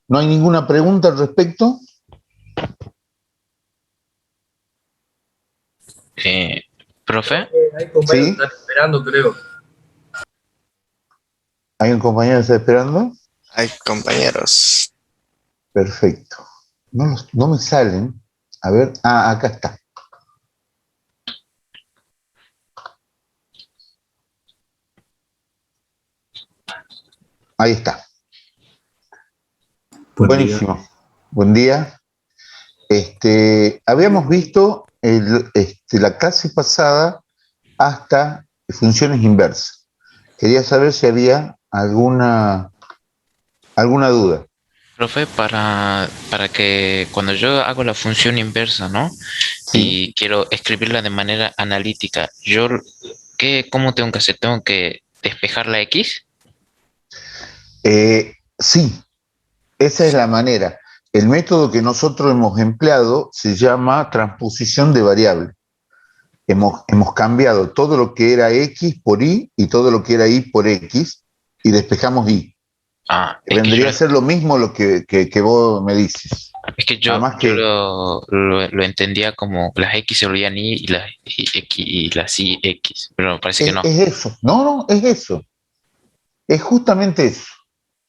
¿No hay ninguna pregunta al respecto? Profe, Hay compañeros que ¿Sí? están esperando, creo. ¿Hay un compañero que está esperando? Hay compañeros. Perfecto. No me salen. A ver, acá está. Ahí está. Buen día. Buenísimo. Buen día. Habíamos visto la clase pasada hasta funciones inversas. Quería saber si había alguna duda. profe, para que cuando yo hago la función inversa, ¿no? Sí. Y quiero escribirla de manera analítica, ¿cómo tengo que hacer? ¿Tengo que despejar la X? Sí, esa es la manera. El método que nosotros hemos empleado se llama transposición de variable. Hemos cambiado todo lo que era X por Y y todo lo que era Y por X y despejamos Y. Es que yo, Vendría a ser lo mismo lo que vos me dices. es que Nada yo, más yo que lo entendía como las X se volvían Y y las Y X, pero parece que no. es eso. No, es eso. Es justamente eso.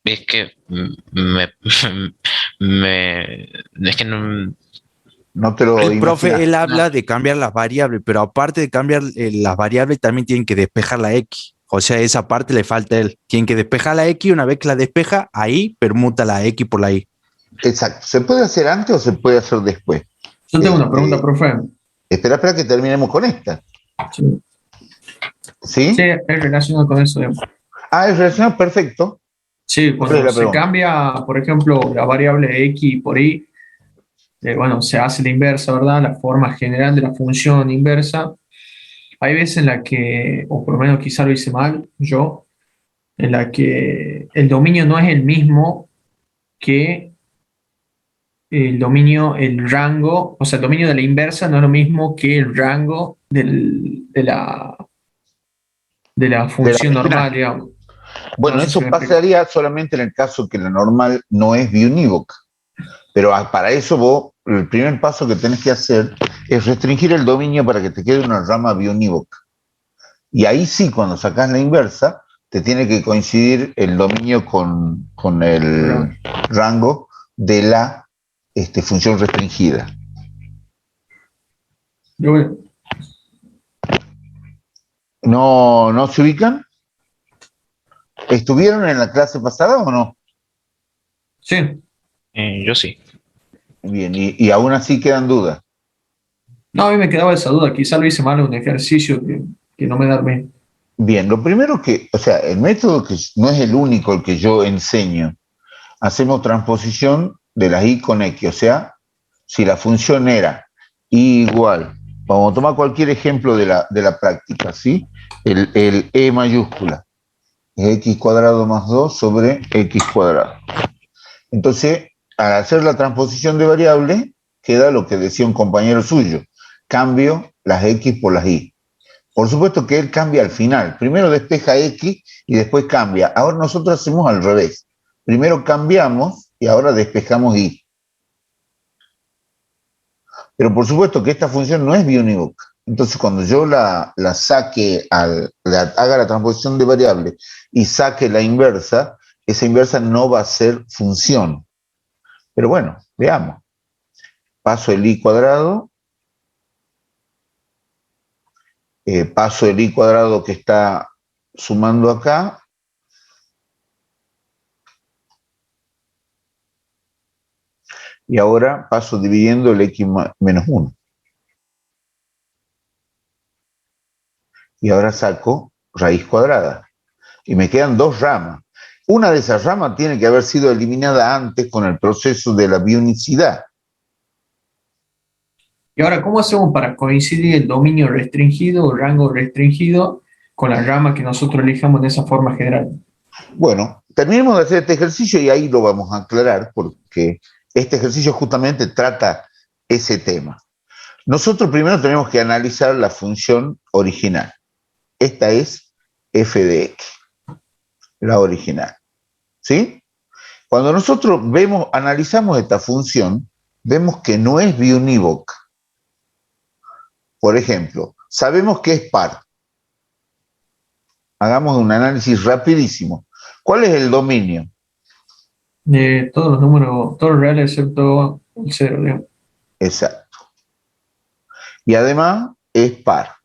Es que es que no, No te lo El profe, imaginas. él no. habla de cambiar las variables, pero aparte de cambiar las variables, también tienen que despejar la X. O sea, esa parte le falta a él. Tienen que despejar la X, una vez que la despeja, ahí permuta la X por la Y. Exacto. ¿Se puede hacer antes o se puede hacer después? Yo tengo una pregunta, profe. Espera que terminemos con esta. Sí, sí, ¿Sí? es relacionado con eso. Es relacionado, perfecto. Sí, ¿Cuál es cuando la se pregunta? cambia, por ejemplo, la variable X por Y, bueno, se hace la inversa, ¿verdad? La forma general de la función inversa. Hay veces en la que, o por lo menos quizá lo hice mal yo, en la que el dominio no es el mismo que el dominio, el rango, o sea, el dominio de la inversa no es lo mismo que el rango de la De la función normal, original. digamos. No Bueno, sé si me eso explico. pasaría solamente en el caso que la normal no es biunívoca. Pero para eso vos, el primer paso que tenés que hacer es restringir el dominio para que te quede una rama biunívoca. Y ahí sí, cuando sacás la inversa, te tiene que coincidir el dominio con el rango de la función restringida. Yo, ¿No se ubican? ¿Estuvieron en la clase pasada o no? sí. Yo sí. Bien, y aún así quedan dudas. No, a mí me quedaba esa duda. Quizá lo hice mal en un ejercicio que no me da bien. Bien, lo primero que, o sea, el método que no es el único el que yo enseño. Hacemos transposición de las y con x, o sea, si la función era y igual, vamos a tomar cualquier ejemplo de la práctica, ¿sí? El e mayúscula es x cuadrado más 2 sobre x cuadrado. Entonces, al hacer la transposición de variable, queda lo que decía un compañero suyo, cambio las x por las y. Por supuesto que él cambia al final. Primero despeja X y después cambia. Ahora nosotros hacemos al revés. Primero cambiamos y ahora despejamos Y. Pero por supuesto que esta función no es biunívoca. Entonces cuando yo la saque, haga la transposición de variable y saque la inversa, esa inversa no va a ser función. Pero bueno, veamos. Paso el I cuadrado, paso el I cuadrado que está sumando acá, y ahora paso dividiendo el x menos 1. Y ahora saco raíz cuadrada. Y me quedan dos ramas. Una de esas ramas tiene que haber sido eliminada antes con el proceso de la bionicidad. Y ahora, ¿cómo hacemos para coincidir el dominio restringido o rango restringido con la rama que nosotros elijamos de esa forma general? Bueno, terminemos de hacer este ejercicio y ahí lo vamos a aclarar porque este ejercicio justamente trata ese tema. Nosotros primero tenemos que analizar la función original. Esta es f de x, la original. ¿Sí? Cuando nosotros analizamos esta función, vemos que no es biunívoca. Por ejemplo, sabemos que es par. Hagamos un análisis rapidísimo. ¿Cuál es el dominio? De todos los números, todos los reales excepto el 0, digamos. Exacto. Y además es par.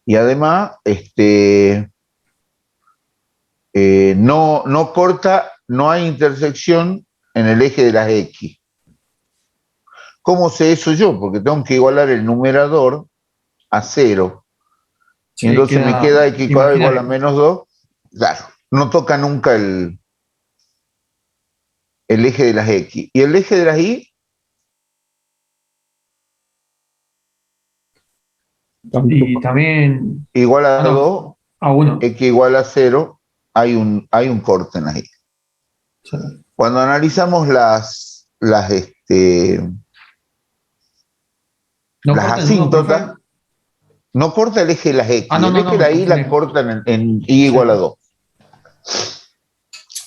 Y además, no corta, no hay intersección en el eje de las X. ¿Cómo sé eso yo? Porque tengo que igualar el numerador a 0. Sí, Y entonces me queda X cuadrado igual a imaginario. -2. Claro, no toca nunca el eje de las X. Y el eje de las Y, Y también, igual a no, 2, a 1. X igual a 0, hay un corte en las Y. Sí. Cuando analizamos las ¿No cortan en uno, profe? asíntotas, no corta el eje de las X. Ah, no, El no, eje no, de me la Y la confundí. cortan en Y igual a 2.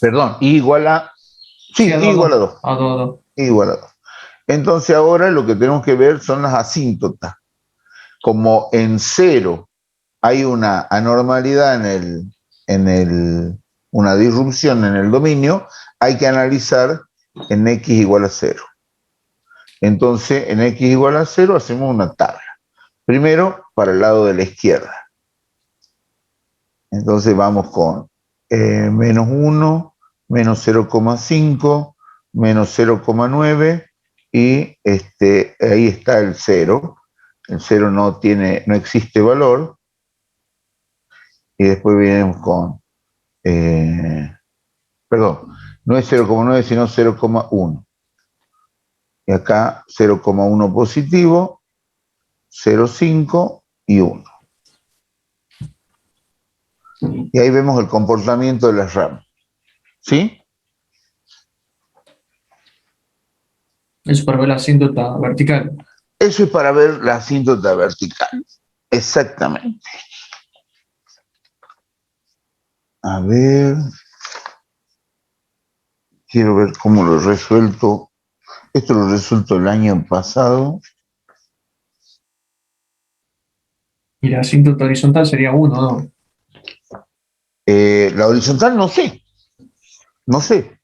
Perdón, Y igual a... Sí, Sí, a Y 2, igual a 2. a 2, a 2. Y igual a 2. Entonces ahora lo que tenemos que ver son las asíntotas. Como en 0 hay una anormalidad una disrupción en el dominio, hay que analizar en X igual a 0. Entonces, en X igual a 0 hacemos una tabla. Primero, para el lado de la izquierda. Entonces vamos con -1, -0,5, -0,9 y ahí está el 0. El 0 no existe valor. Y después vienes con, perdón, no es 0,9 sino 0,1. Y acá 0,1 positivo, 0,5 y 1. Y ahí vemos el comportamiento de las ramas. ¿Sí? Eso para ver la asíntota vertical. Eso es para ver la asíntota vertical. Exactamente. A ver. Quiero ver cómo lo he resuelto. Esto lo he resuelto el año pasado. Y la asíntota horizontal sería 1, ¿no? La horizontal no sé. No sé.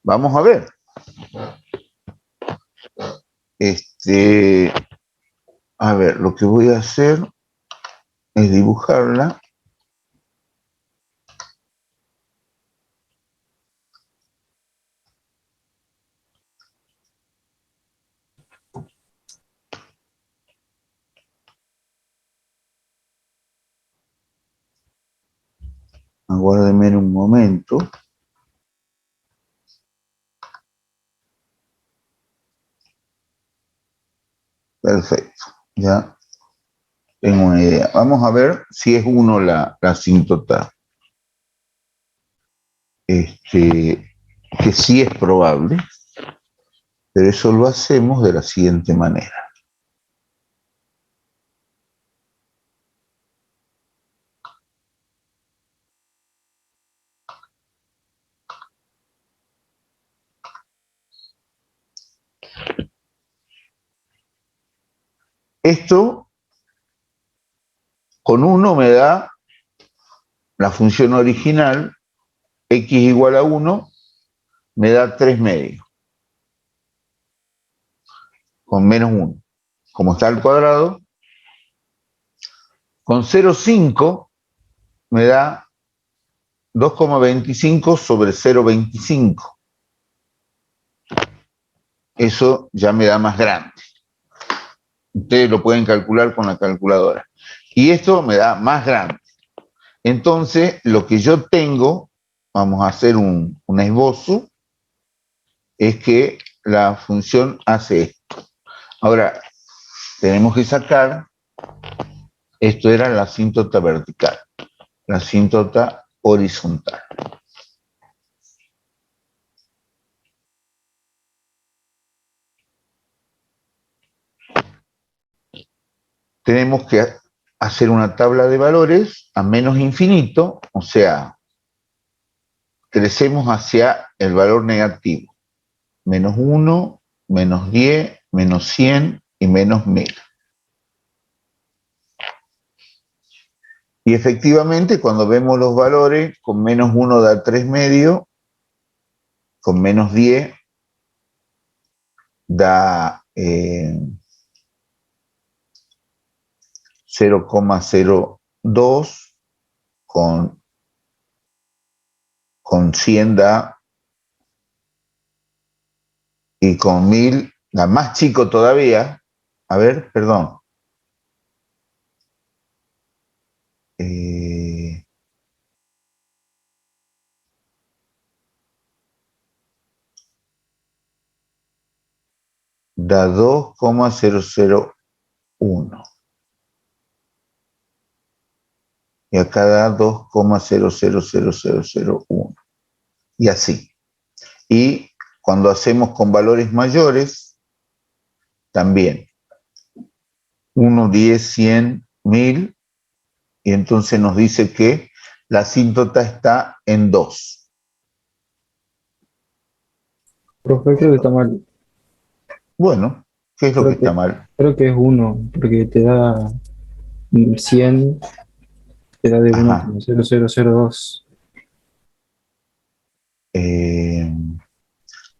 Vamos a ver. A ver, lo que voy a hacer es dibujarla. Aguárdeme un momento. Perfecto. Ya tengo una idea. Vamos a ver si es 1 la asíntota. Que sí es probable, pero eso lo hacemos de la siguiente manera. Esto con 1 me da la función original, x igual a 1, me da 3 medios, con -1. Como está al cuadrado, con 0,5 me da 2,25 sobre 0,25. Eso ya me da más grande. Ustedes lo pueden calcular con la calculadora. Y esto me da más grande. Entonces, lo que yo tengo, vamos a hacer un esbozo, es que la función hace esto. Ahora, tenemos que sacar, esto era la asíntota vertical, la asíntota horizontal. Tenemos que hacer una tabla de valores a menos infinito, o sea, crecemos hacia el valor negativo. Menos 1, menos 10, menos 100 y menos 1000. Y efectivamente, cuando vemos los valores, con menos 1 da 3 medio, con menos 10 da 0,02, con 100 da, y con 1000 da más chico todavía. A ver, perdón. Da 2,001. Y acá da 2,000001. Y así. Y cuando hacemos con valores mayores, también. 1, 10, 100, 1000. Y entonces nos dice que la asíntota está en 2. Profe, creo que está mal. Bueno, ¿qué es lo que está mal? Creo que es 1, porque te da 100, te da de Ajá. 1,0002.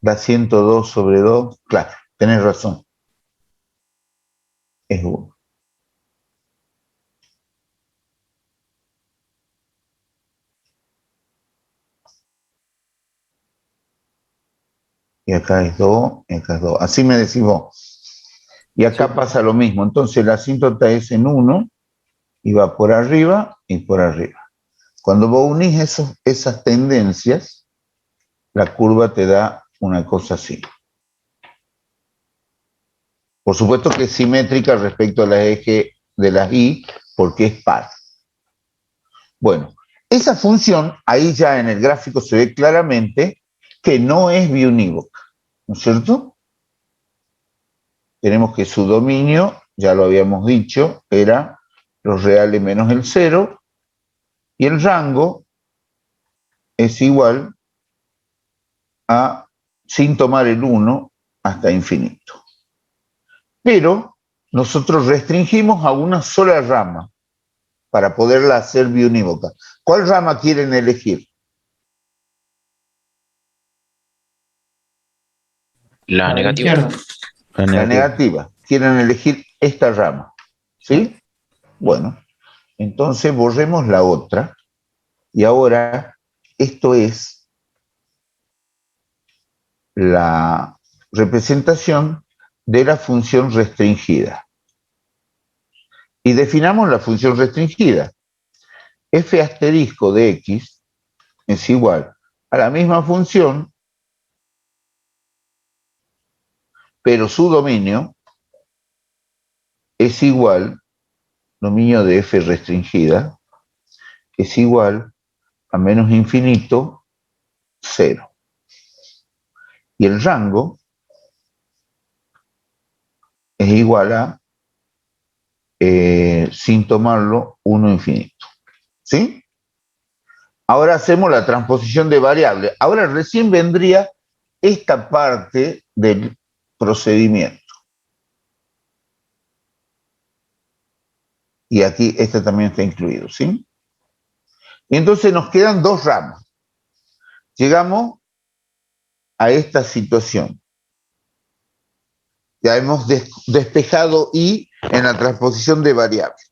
Da 102 sobre 2. Claro, tenés razón. Es 1. Y acá es 2, y acá es 2. Así me decís vos. Y acá Sí. pasa lo mismo. Entonces la asíntota es en 1 y va por arriba y por arriba. Cuando vos unís esas tendencias, la curva te da una cosa así. Por supuesto que es simétrica respecto a la eje de las y, porque es par. Bueno, esa función, ahí ya en el gráfico se ve claramente que no es biunívoca, ¿no es cierto? Tenemos que su dominio, ya lo habíamos dicho, era los reales menos el 0, y el rango es igual a, sin tomar el 1, hasta infinito. Pero nosotros restringimos a una sola rama para poderla hacer biunívoca. ¿Cuál rama quieren elegir? La A la negativa. izquierda. La negativa. Quieren elegir esta rama. ¿Sí? Bueno, entonces borremos la otra. Y ahora esto es la representación de la función restringida. Y definamos la función restringida. F asterisco de x es igual a la misma función, pero su dominio es igual, dominio de f restringida, es igual a menos infinito, 0. Y el rango es igual a, sin tomarlo, 1 infinito. ¿Sí? Ahora hacemos la transposición de variables. Ahora recién vendría esta parte del procedimiento. Y aquí este también está incluido, ¿sí? Y entonces nos quedan dos ramas. Llegamos a esta situación. Ya hemos despejado y en la transposición de variables.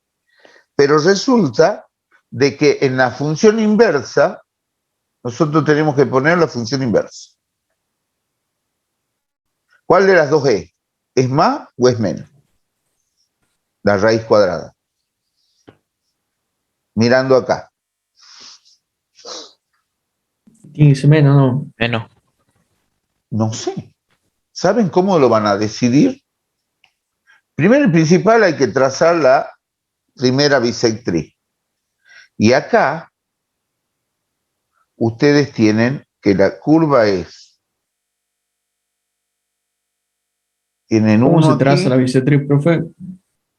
Pero resulta de que en la función inversa, nosotros tenemos que poner la función inversa. ¿Cuál de las dos es? ¿Es más o es menos? La raíz cuadrada. Mirando acá. Tiene que ser menos, ¿no? Menos. No sé. ¿Saben cómo lo van a decidir? Primero y principal hay que trazar la primera bisectriz. Y acá ustedes tienen que la curva es. Tienen ¿Cómo uno se traza aquí, la bisectriz, profe?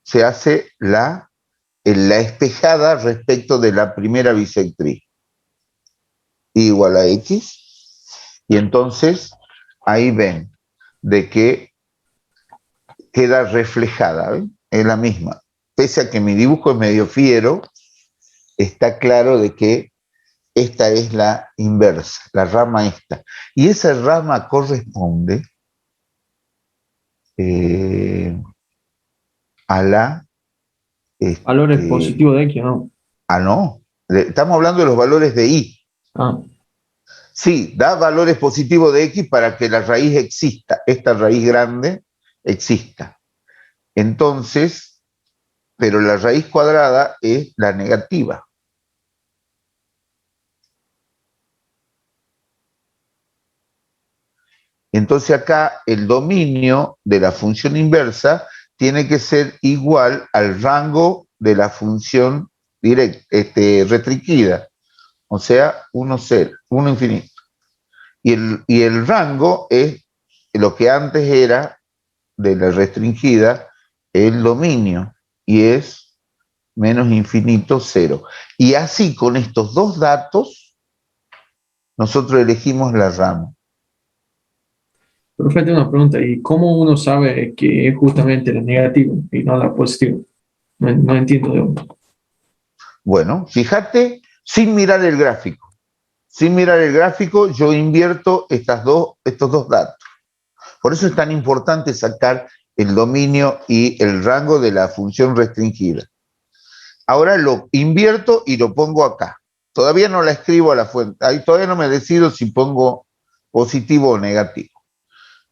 se hace la espejada respecto de la primera bisectriz. igual a X, y entonces ahí ven de que queda reflejada, ¿ven? Es la misma. Pese a que mi dibujo es medio fiero, está claro de que esta es la inversa, la rama esta. Y esa rama corresponde a la... Valores positivos de X, ¿no? no. Estamos hablando de los valores de Y. Ah, Sí, da valores positivos de X para que la raíz exista, esta raíz grande exista. Entonces, pero la raíz cuadrada es la negativa. Entonces acá el dominio de la función inversa tiene que ser igual al rango de la función restringida, o sea, 1, 0, 1 infinito. Y el rango es lo que antes era de la restringida, el dominio, y es menos infinito 0. Y así, con estos dos datos, nosotros elegimos la rama. Profe, tengo una pregunta. ¿Y cómo uno sabe que es justamente la negativa y no la positiva? No entiendo de dónde. Bueno, fíjate, sin mirar el gráfico. Sin mirar el gráfico, yo invierto estos dos datos. Por eso es tan importante sacar el dominio y el rango de la función restringida. Ahora lo invierto y lo pongo acá. Todavía no la escribo a la fuente. Ahí todavía no me decido si pongo positivo o negativo.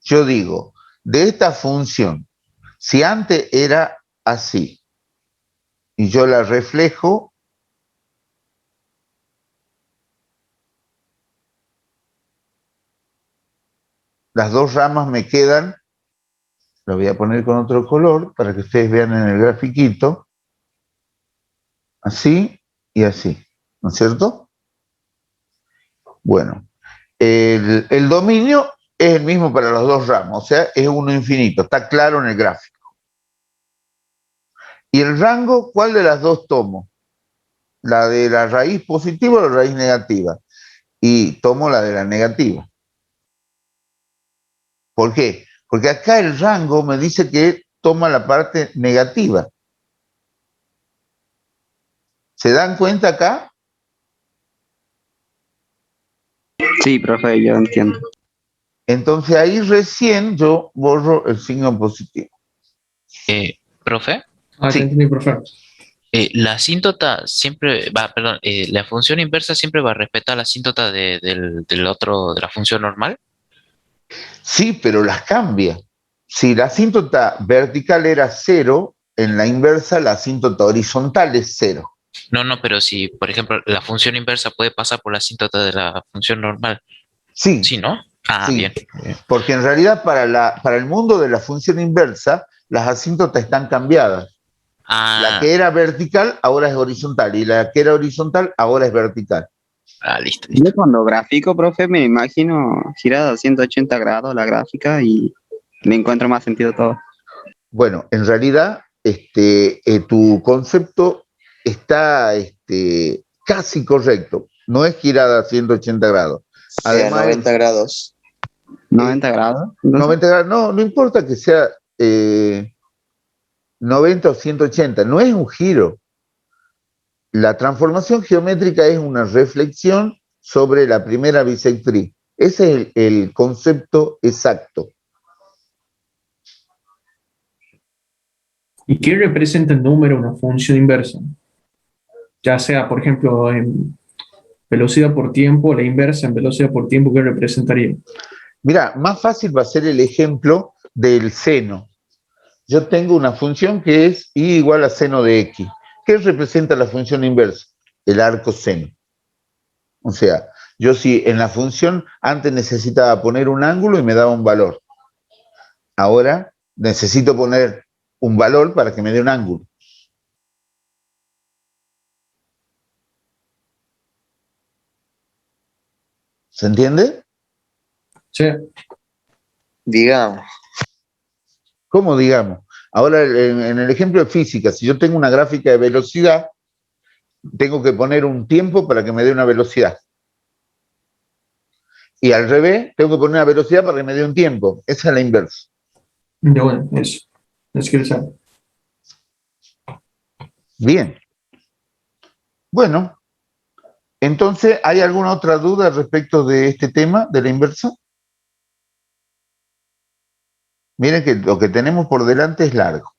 Yo digo, de esta función, si antes era así y yo la reflejo, las dos ramas me quedan, lo voy a poner con otro color para que ustedes vean en el grafiquito, así y así, ¿no es cierto? Bueno, el dominio es el mismo para los dos ramos, o sea, es 1 infinito, está claro en el gráfico. ¿Y el rango, cuál de las dos tomo? ¿La de la raíz positiva o la raíz negativa? Y tomo la de la negativa. ¿Por qué? Porque acá el rango me dice que toma la parte negativa. ¿Se dan cuenta acá? Sí, profe, yo entiendo. Entonces ahí recién yo borro el signo positivo. Profe, Ah, Sí. ya entendí, profe. la asíntota siempre va, perdón, la función inversa siempre va a respetar la asíntota del otro, de la función normal. Sí, pero las cambia. Si la asíntota vertical era 0, en la inversa la asíntota horizontal es 0. No, pero si, por ejemplo, la función inversa puede pasar por la asíntota de la función normal. Sí, Sí, ¿no? Ah, sí. bien. Porque en realidad para el mundo de la función inversa, las asíntotas están cambiadas. La Ah, que era vertical ahora es horizontal y la que era horizontal ahora es vertical. listo. Yo cuando grafico, profe, me imagino girada a 180 grados la gráfica y le encuentro más sentido todo. Bueno, en realidad tu concepto está casi correcto. No es girada a 180 grados. A Además, 90 grados. 90 grados. Entonces, 90 grados, no importa que sea 90 o 180, no es un giro. La transformación geométrica es una reflexión sobre la primera bisectriz. Ese es el concepto exacto. ¿Y qué representa el número una función inversa? Ya sea, por ejemplo, en velocidad por tiempo, la inversa en velocidad por tiempo, ¿qué representaría? Mira, más fácil va a ser el ejemplo del seno. Yo tengo una función que es y igual a seno de x. ¿Qué representa la función inversa? El arco seno. O sea, yo si en la función antes necesitaba poner un ángulo y me daba un valor. Ahora necesito poner un valor para que me dé un ángulo. ¿Se entiende? Sí. Digamos. ¿Cómo digamos? Ahora, en el ejemplo de física, si yo tengo una gráfica de velocidad, tengo que poner un tiempo para que me dé una velocidad. Y al revés, tengo que poner una velocidad para que me dé un tiempo. Esa es la inversa. De bueno, eso. Es que saber. Bien. Bueno, entonces, ¿hay alguna otra duda respecto de este tema, de la inversa? Miren que lo que tenemos por delante es largo.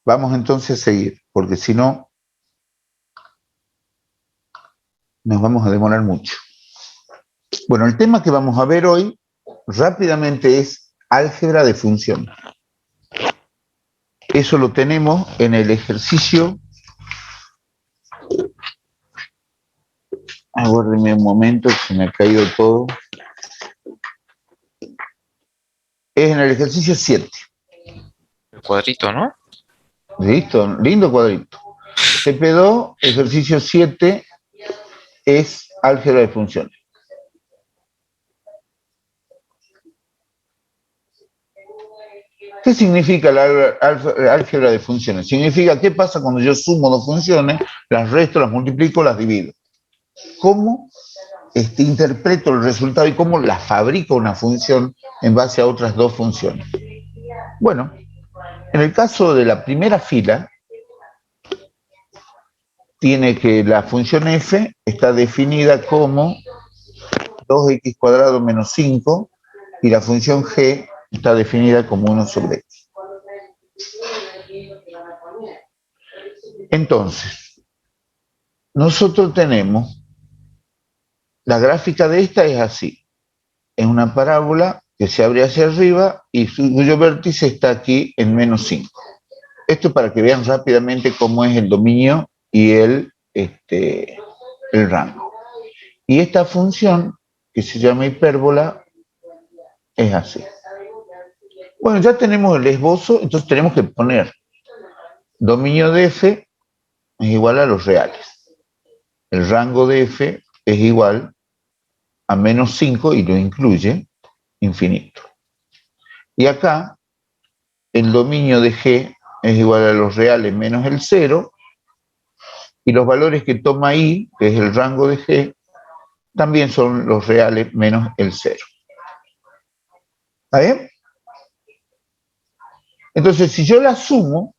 Vamos entonces a seguir, porque si no, nos vamos a demorar mucho. Bueno, el tema que vamos a ver hoy rápidamente es álgebra de funciones. Eso lo tenemos en el ejercicio. Aguárdenme un momento, que se me ha caído todo. Es en el ejercicio 7. El cuadrito, ¿no? ¿Listo? Lindo cuadrito. CP2, ejercicio 7, es álgebra de funciones. ¿Qué significa la álgebra de funciones? Significa qué pasa cuando yo sumo dos funciones, las resto, las multiplico, las divido. ¿Cómo interpreto el resultado y cómo la fabrico una función en base a otras dos funciones? Bueno, en el caso de la primera fila, tiene que la función f está definida como 2x cuadrado menos 5 y la función g está definida como 1 sobre x. Entonces, nosotros tenemos, la gráfica de esta es así, es una parábola que se abre hacia arriba y cuyo vértice está aquí en menos 5. Esto para que vean rápidamente cómo es el dominio y el rango. Y esta función, que se llama hipérbola, es así. Bueno, ya tenemos el esbozo, entonces tenemos que poner dominio de f es igual a los reales. El rango de f es igual a menos 5 y lo incluye infinito. Y acá el dominio de g es igual a los reales menos el 0 y los valores que toma i, que es el rango de g, también son los reales menos el 0. ¿Está bien? Entonces, si yo la sumo,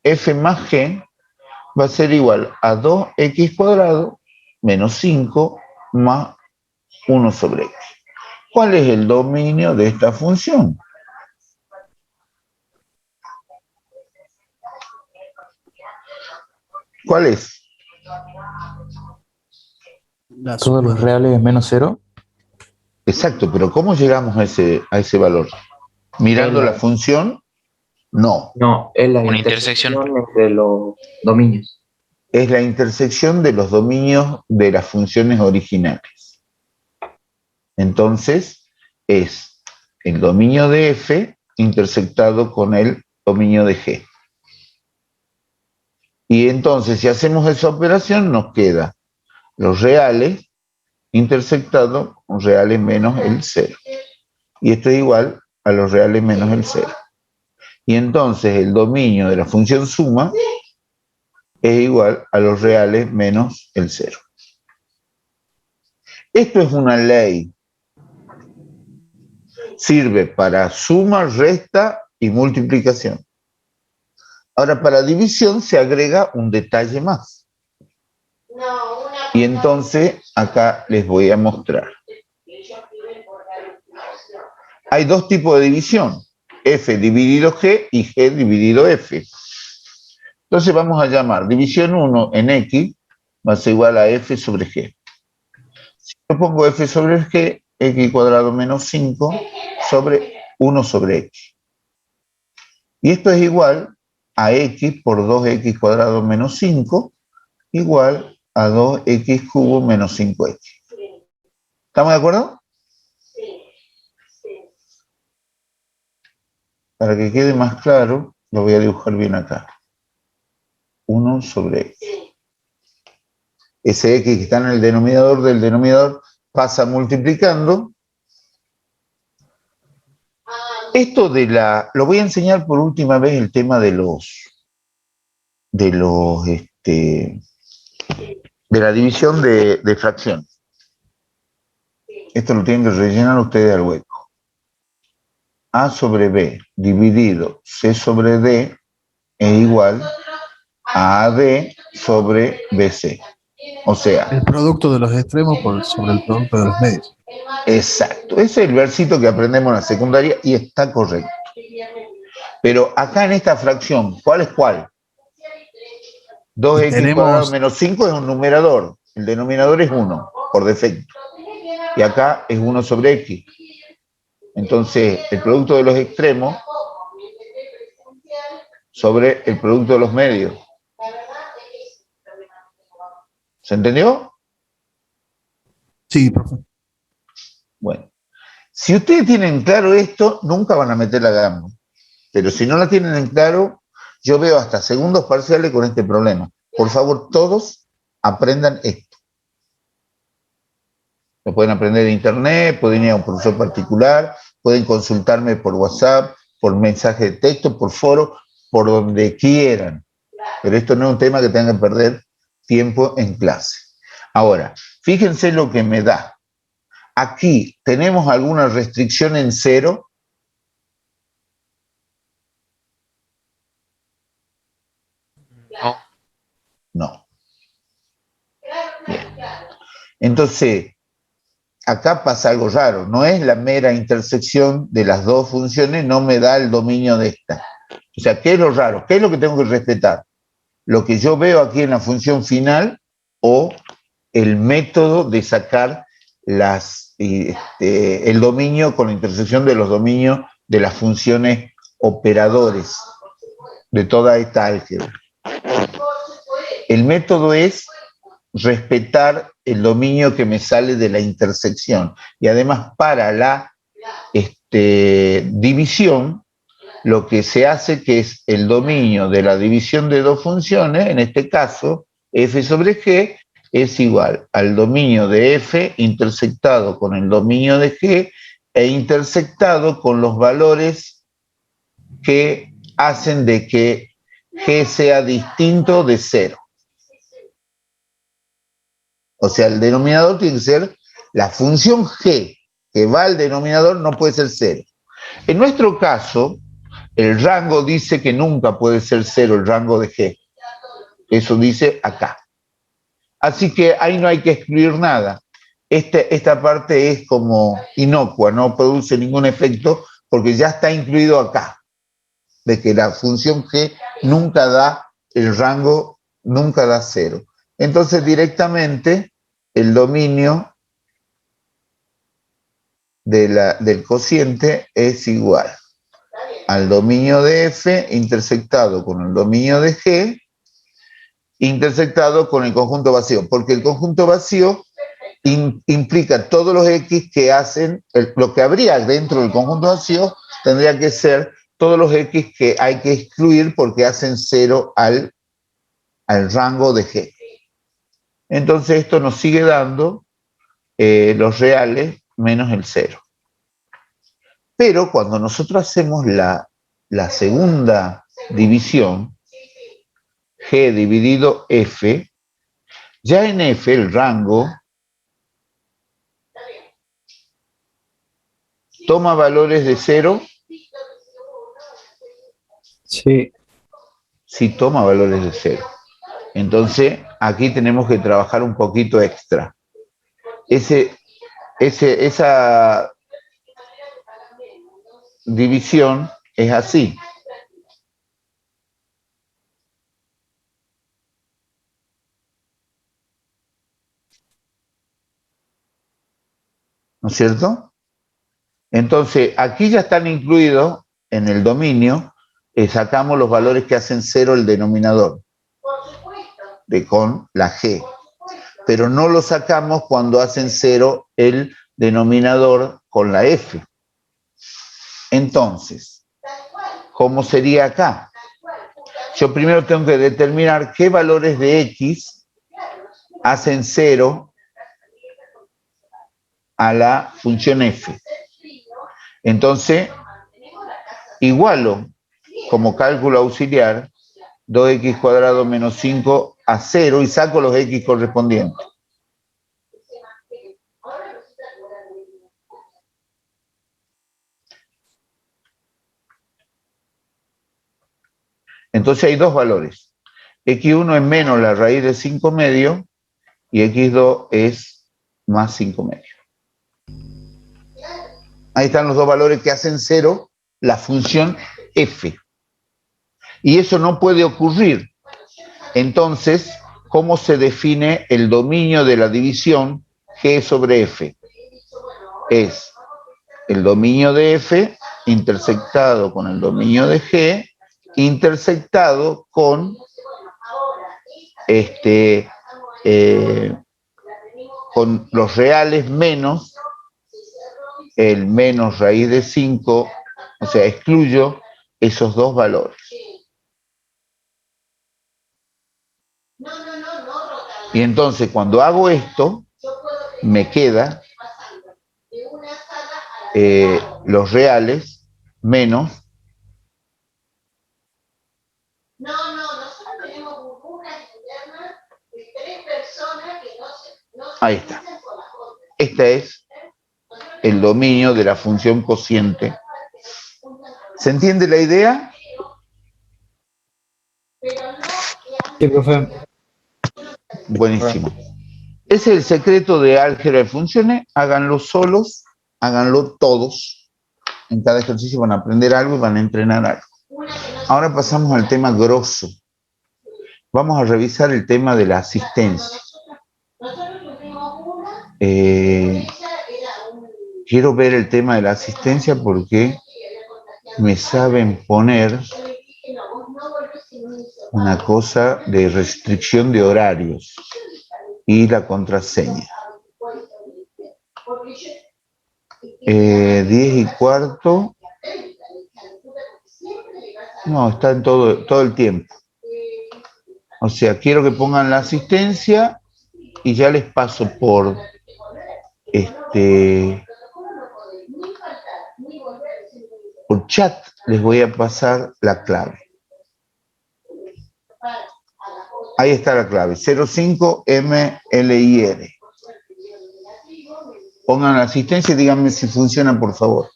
f más g va a ser igual a 2x cuadrado menos 5 más 1 sobre x. ¿Cuál es el dominio de esta función? ¿Cuál es? Todos los reales menos 0. Exacto, pero ¿cómo llegamos a ese valor? ¿Mirando la función? No. No, es la Una intersección. entre los dominios. Es la intersección de los dominios de las funciones originales. Entonces, es el dominio de f intersectado con el dominio de g. Y entonces, si hacemos esa operación, nos queda los reales intersectados con reales menos el 0. Y esto es igual a los reales menos el 0. Y entonces el dominio de la función suma es igual a los reales menos el 0. Esto es una ley. Sirve para suma, resta y multiplicación. Ahora, para división se agrega un detalle más. Y entonces acá les voy a mostrar. Hay dos tipos de división. F dividido G y G dividido F. Entonces vamos a llamar división 1 en X va a ser igual a F sobre G. Si yo pongo F sobre G, X cuadrado menos 5 sobre 1 sobre X. Y esto es igual a X por 2X cuadrado menos 5 igual a 2X cubo menos 5X. ¿Estamos de acuerdo? Para que quede más claro, lo voy a dibujar bien acá. 1 sobre X. Ese X que está en el denominador del denominador pasa multiplicando Esto lo voy a enseñar por última vez el tema de la división de fracción. Esto lo tienen que rellenar ustedes al hueco. A sobre B dividido C sobre D es igual a AD sobre BC. O sea, El producto de los extremos sobre el producto de los medios. exacto. Ese es el versito que aprendemos en la secundaria y está correcto. Pero acá en esta fracción, ¿cuál es cuál? 2x cuadrado menos 5 es un numerador. El denominador es 1, por defecto. Y acá es 1 sobre x. Entonces, el producto de los extremos sobre el producto de los medios. ¿Se entendió? Sí, profe. Bueno, si ustedes tienen claro esto, nunca van a meter la gama. Pero si no la tienen en claro, yo veo hasta segundos parciales con este problema. Por favor, todos aprendan esto. Lo pueden aprender de internet, pueden ir a un profesor particular, pueden consultarme por WhatsApp, por mensaje de texto, por foro, por donde quieran. Pero esto no es un tema que tengan que perder tiempo en clase. Ahora, fíjense lo que me da. Aquí tenemos alguna restricción en cero. No. No. Bien. Entonces, acá pasa algo raro. No es la mera intersección de las dos funciones, no me da el dominio de esta. O sea, ¿qué es lo raro? ¿Qué es lo que tengo que respetar? Lo que yo veo aquí en la función final o el método de sacar el dominio con la intersección de los dominios de las funciones operadores de toda esta álgebra. El método es respetar el dominio que me sale de la intersección. Y además para la división, lo que se hace que es el dominio de la división de dos funciones, en este caso, f sobre g, es igual al dominio de f intersectado con el dominio de g e intersectado con los valores que hacen de que g sea distinto de 0. O sea, el denominador tiene que ser la función g que va al denominador, no puede ser 0. En nuestro caso, el rango dice que nunca puede ser 0 el rango de g. Eso dice acá. Así que ahí no hay que excluir nada. Esta parte es como inocua, no produce ningún efecto porque ya está incluido acá, de que la función g nunca da el rango, nunca da 0. Entonces directamente el dominio del cociente es igual al dominio de f intersectado con el dominio de g intersectado con el conjunto vacío, porque el conjunto vacío implica todos los x que hacen, lo que habría dentro del conjunto vacío tendría que ser todos los x que hay que excluir porque hacen 0 al rango de g. Entonces esto nos sigue dando los reales menos el 0. Pero cuando nosotros hacemos la segunda división, g dividido f, ya en f el rango toma valores de 0. Sí, Sí toma valores de 0. Entonces aquí tenemos que trabajar un poquito extra. Esa división es así. ¿No es cierto? Entonces, aquí ya están incluidos en el dominio, sacamos los valores que hacen 0 el denominador con la g. Pero no lo sacamos cuando hacen 0 el denominador con la f. Entonces, ¿cómo sería acá? Yo primero tengo que determinar qué valores de x hacen 0 a la función f. Entonces, igualo como cálculo auxiliar 2x cuadrado menos 5 a 0 y saco los x correspondientes. Entonces hay dos valores. X1 es menos la raíz de 5 medio y X2 es más 5 medio. Ahí están los dos valores que hacen 0 la función f. Y eso no puede ocurrir. Entonces, ¿cómo se define el dominio de la división G sobre F? Es el dominio de F intersectado con el dominio de G, intersectado con con los reales menos el menos raíz de 5, o sea, excluyo esos dos valores. Y entonces cuando hago esto, me queda los reales menos. Ahí está. Este es el dominio de la función cociente. ¿Se entiende la idea? Sí, profe. Buenísimo. Ese es el secreto de álgebra de funciones. Háganlo solos, háganlo todos. En cada ejercicio van a aprender algo y van a entrenar algo. Ahora pasamos al tema grosso. Vamos a revisar el tema de la asistencia. Quiero ver el tema de la asistencia porque me saben poner una cosa de restricción de horarios y la contraseña. 10:15. No, está en todo el tiempo. O sea, quiero que pongan la asistencia y ya les paso por chat, les voy a pasar la clave. Ahí está la clave, 05MLIR. Pongan la asistencia y díganme si funciona, por favor.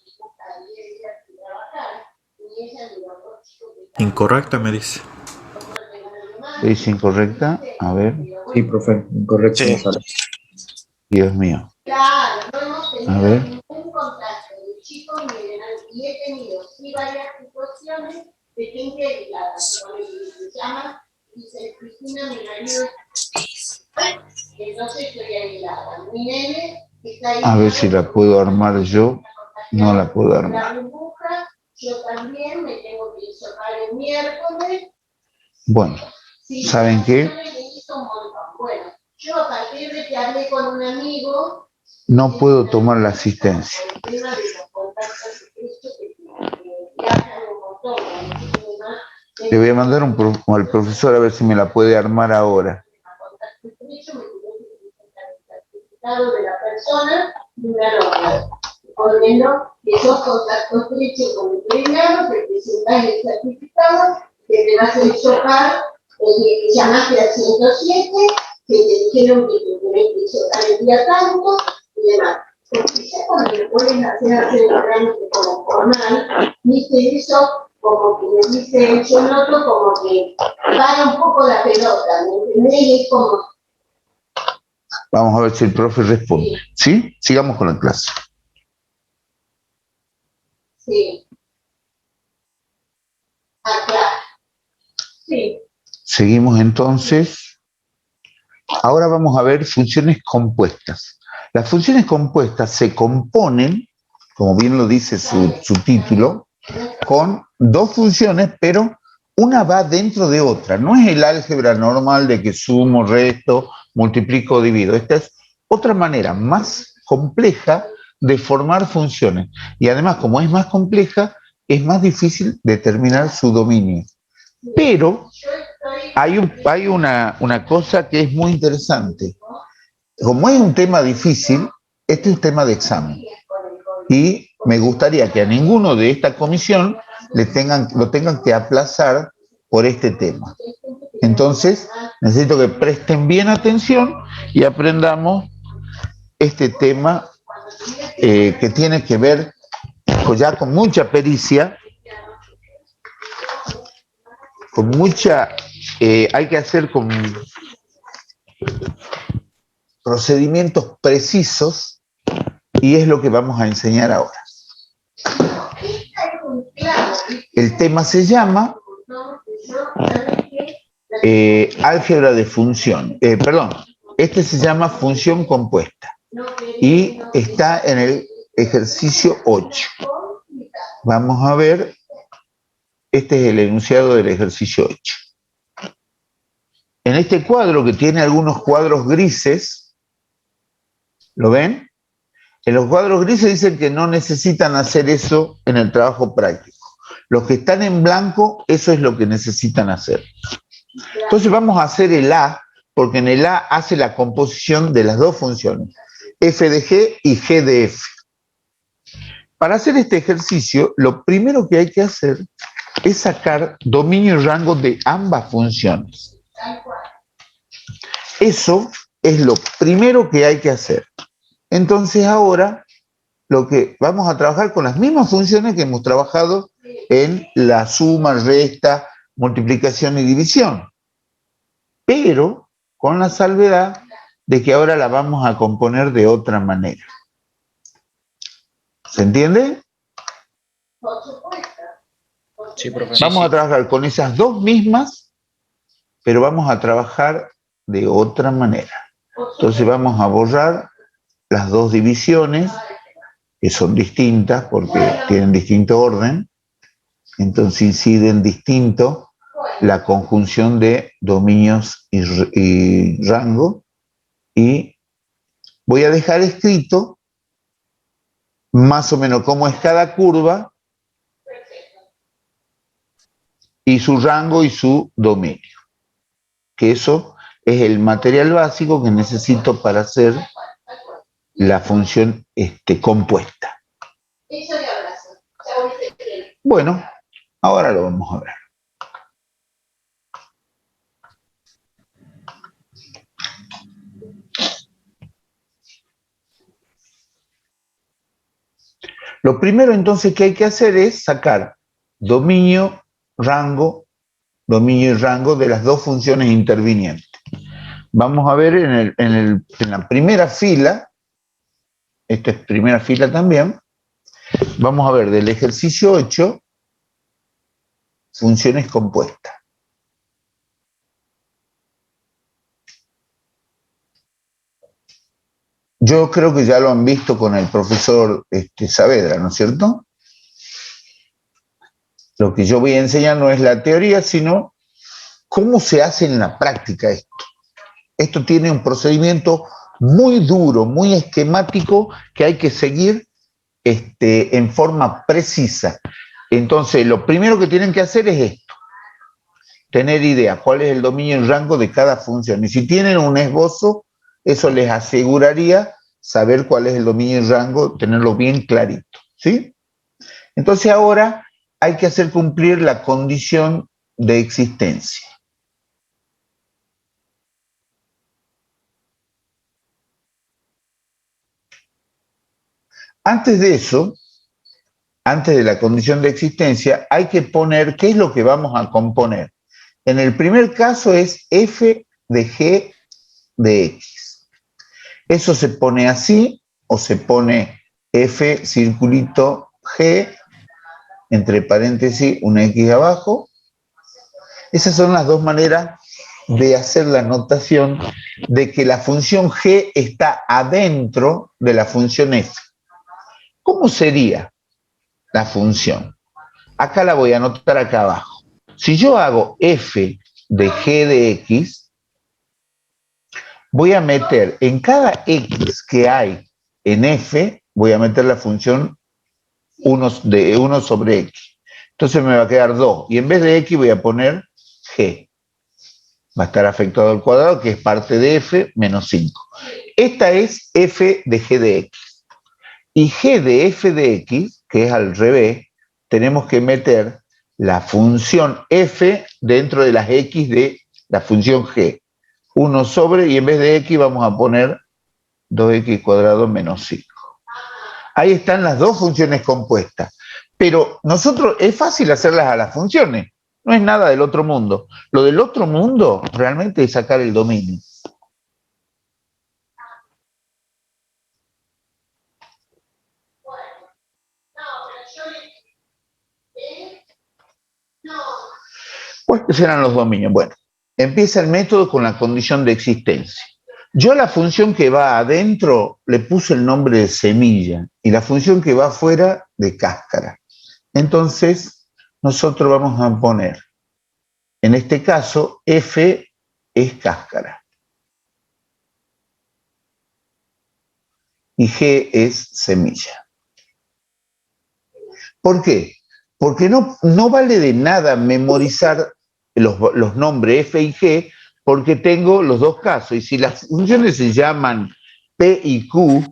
Incorrecta, me dice. ¿Es incorrecta? A ver. Sí, profe, incorrecto. Sí. Dios mío. A ver. A ver si la puedo armar yo. No la puedo armar. Bueno, ¿saben qué? No puedo tomar la asistencia. Le voy a mandar al profesor a ver si me la puede armar ahora. De la persona de una nota, poniendo que sos contacto estrecho con el empleado, que presentas el certificado, que te vas a chocar, que llamaste al 107, que te dijeron que te tenés que chocar el día tanto y demás. Porque ya cuando le pueden hacer un trámite como formal, dice eso como que le dice, yo noto como que para un poco la pelota, ¿me entendés? Y es como... Vamos a ver si el profe responde. ¿Sí? Sigamos con la clase. Sí. Acá. Sí. Seguimos entonces. Ahora vamos a ver funciones compuestas. Las funciones compuestas se componen, como bien lo dice su título, con dos funciones, pero una va dentro de otra. No es el álgebra normal de que sumo, resto, multiplico, divido. Esta es otra manera más compleja de formar funciones. Y además, como es más compleja, es más difícil determinar su dominio. Pero hay una cosa que es muy interesante. Como es un tema difícil, este es un tema de examen. Y me gustaría que a ninguno de esta comisión lo tengan que aplazar por este tema. Entonces, necesito que presten bien atención y aprendamos este tema que tiene que ver ya con mucha pericia, con mucha, hay que hacer con procedimientos precisos y es lo que vamos a enseñar ahora. El tema se llama álgebra de función. Este se llama función compuesta y está en el ejercicio 8. Vamos a ver, este es el enunciado del ejercicio 8. En este cuadro, que tiene algunos cuadros grises, ¿lo ven? En los cuadros grises dicen que no necesitan hacer eso en el trabajo práctico. Los que están en blanco, eso es lo que necesitan hacer. Entonces vamos a hacer el A, porque en el A hace la composición de las dos funciones, f de g y g de f. Para hacer este ejercicio, lo primero que hay que hacer es sacar dominio y rango de ambas funciones. Eso es lo primero que hay que hacer. Entonces ahora lo que vamos a trabajar con las mismas funciones que hemos trabajado en la suma, resta, multiplicación y división, pero con la salvedad de que ahora la vamos a componer de otra manera. ¿Se entiende? Sí, profe. Vamos a trabajar con esas dos mismas, pero vamos a trabajar de otra manera. Entonces vamos a borrar las dos divisiones, que son distintas porque tienen distinto orden, entonces inciden distinto la conjunción de dominios y rango, y voy a dejar escrito más o menos cómo es cada curva y su rango y su dominio, que eso es el material básico que necesito para hacer la función compuesta. Bueno, ahora lo vamos a ver. Lo primero entonces que hay que hacer es sacar dominio y rango de las dos funciones intervinientes. Vamos a ver en la primera fila, esta es primera fila también, vamos a ver del ejercicio 8, funciones compuestas. Yo creo que ya lo han visto con el profesor Saavedra, ¿no es cierto? Lo que yo voy a enseñar no es la teoría, sino cómo se hace en la práctica esto. Esto tiene un procedimiento muy duro, muy esquemático, que hay que seguir en forma precisa. Entonces, lo primero que tienen que hacer es esto: tener idea cuál es el dominio y rango de cada función. Y si tienen un esbozo, eso les aseguraría saber cuál es el dominio y rango, tenerlo bien clarito, ¿sí? Entonces ahora hay que hacer cumplir la condición de existencia. Antes de eso, antes de la condición de existencia, hay que poner qué es lo que vamos a componer. En el primer caso es f de g de x. Eso se pone así, o se pone f circulito g, entre paréntesis, una x abajo. Esas son las dos maneras de hacer la notación de que la función g está adentro de la función f. ¿Cómo sería la función? Acá la voy a anotar acá abajo. Si yo hago f de g de x, voy a meter en cada x que hay en f, voy a meter la función 1 sobre x. Entonces me va a quedar 2. Y en vez de x voy a poner g. Va a estar afectado al cuadrado, que es parte de f menos 5. Esta es f de g de x. Y g de f de x, que es al revés, tenemos que meter la función f dentro de las x de la función g. 1 sobre, y en vez de x vamos a poner 2x cuadrado menos 5. Ahí están las dos funciones compuestas. Pero nosotros, es fácil hacerlas a las funciones. No es nada del otro mundo. Lo del otro mundo realmente es sacar el dominio. ¿Cuáles serán los dominios? Bueno, empieza el método con la condición de existencia. Yo a la función que va adentro le puse el nombre de semilla y la función que va afuera de cáscara. Entonces, nosotros vamos a poner, en este caso, f es cáscara y g es semilla. ¿Por qué? Porque no vale de nada memorizar los nombres f y g, porque tengo los dos casos. Y si las funciones se llaman p y q,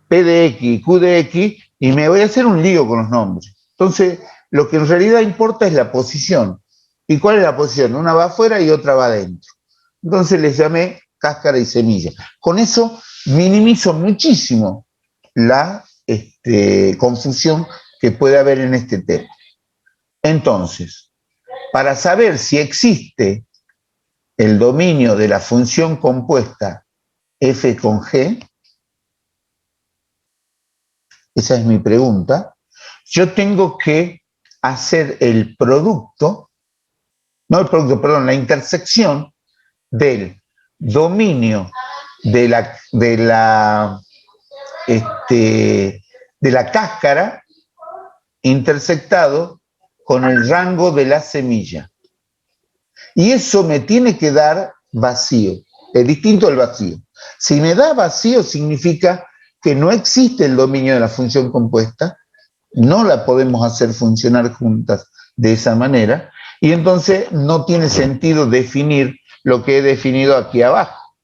p de x y q de x, y me voy a hacer un lío con los nombres. Entonces, lo que en realidad importa es la posición. ¿Y cuál es la posición? Una va afuera y otra va adentro. Entonces les llamé cáscara y semilla. Con eso minimizo muchísimo la confusión que puede haber en este tema. Entonces, para saber si existe el dominio de la función compuesta f con g, esa es mi pregunta, yo tengo que hacer el producto, no el producto, perdón, la intersección del dominio de la cáscara intersectado con el rango de la semilla. Y eso me tiene que dar vacío, es distinto al vacío. Si me da vacío significa que no existe el dominio de la función compuesta, no la podemos hacer funcionar juntas de esa manera, y entonces no tiene sentido definir lo que he definido aquí abajo,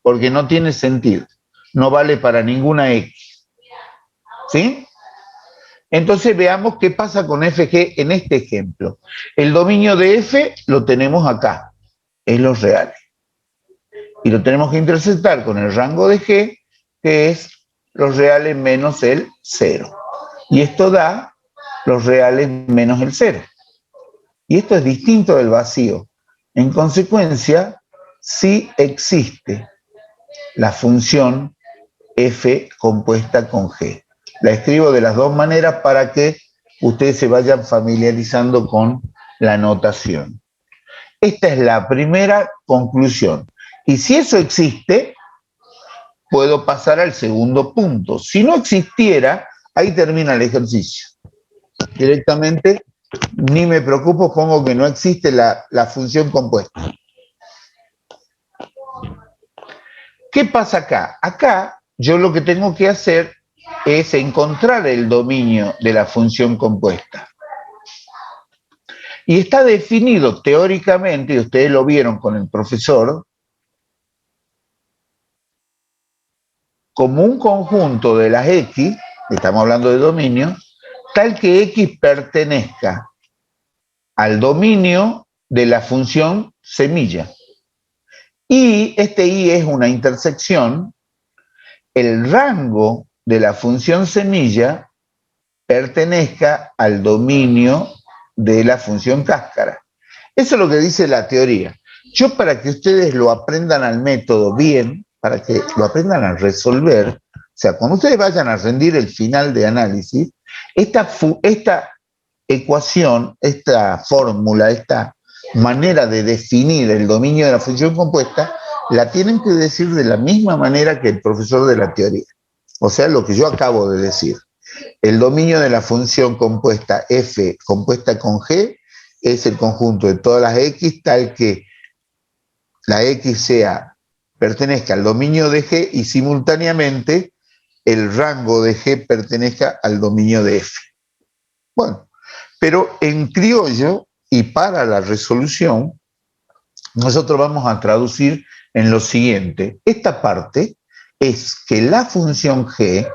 porque no tiene sentido, no vale para ninguna x. ¿Sí? Entonces veamos qué pasa con fg en este ejemplo. El dominio de f lo tenemos acá, es los reales. Y lo tenemos que intersectar con el rango de g, que es los reales menos el 0. Y esto da los reales menos el 0. Y esto es distinto del vacío. En consecuencia, sí existe la función f compuesta con g. La escribo de las dos maneras para que ustedes se vayan familiarizando con la notación. Esta es la primera conclusión. Y si eso existe, puedo pasar al segundo punto. Si no existiera, ahí termina el ejercicio. Directamente, ni me preocupo, pongo que no existe la función compuesta. ¿Qué pasa acá? Acá yo lo que tengo que hacer es encontrar el dominio de la función compuesta. Y está definido teóricamente, y ustedes lo vieron con el profesor, como un conjunto de las x, estamos hablando de dominio, tal que x pertenezca al dominio de la función semilla. Y este y es una intersección, el rango de la función semilla pertenezca al dominio de la función cáscara. Eso es lo que dice la teoría. Yo, para que ustedes lo aprendan al método bien, para que lo aprendan a resolver, o sea, cuando ustedes vayan a rendir el final de análisis, esta ecuación, esta fórmula, esta manera de definir el dominio de la función compuesta, la tienen que decir de la misma manera que el profesor de la teoría. O sea, lo que yo acabo de decir. El dominio de la función compuesta f compuesta con g es el conjunto de todas las x, tal que la x pertenezca al dominio de g y simultáneamente el rango de g pertenezca al dominio de f. Bueno, pero en criollo y para la resolución, nosotros vamos a traducir en lo siguiente. Esta parte es que la función g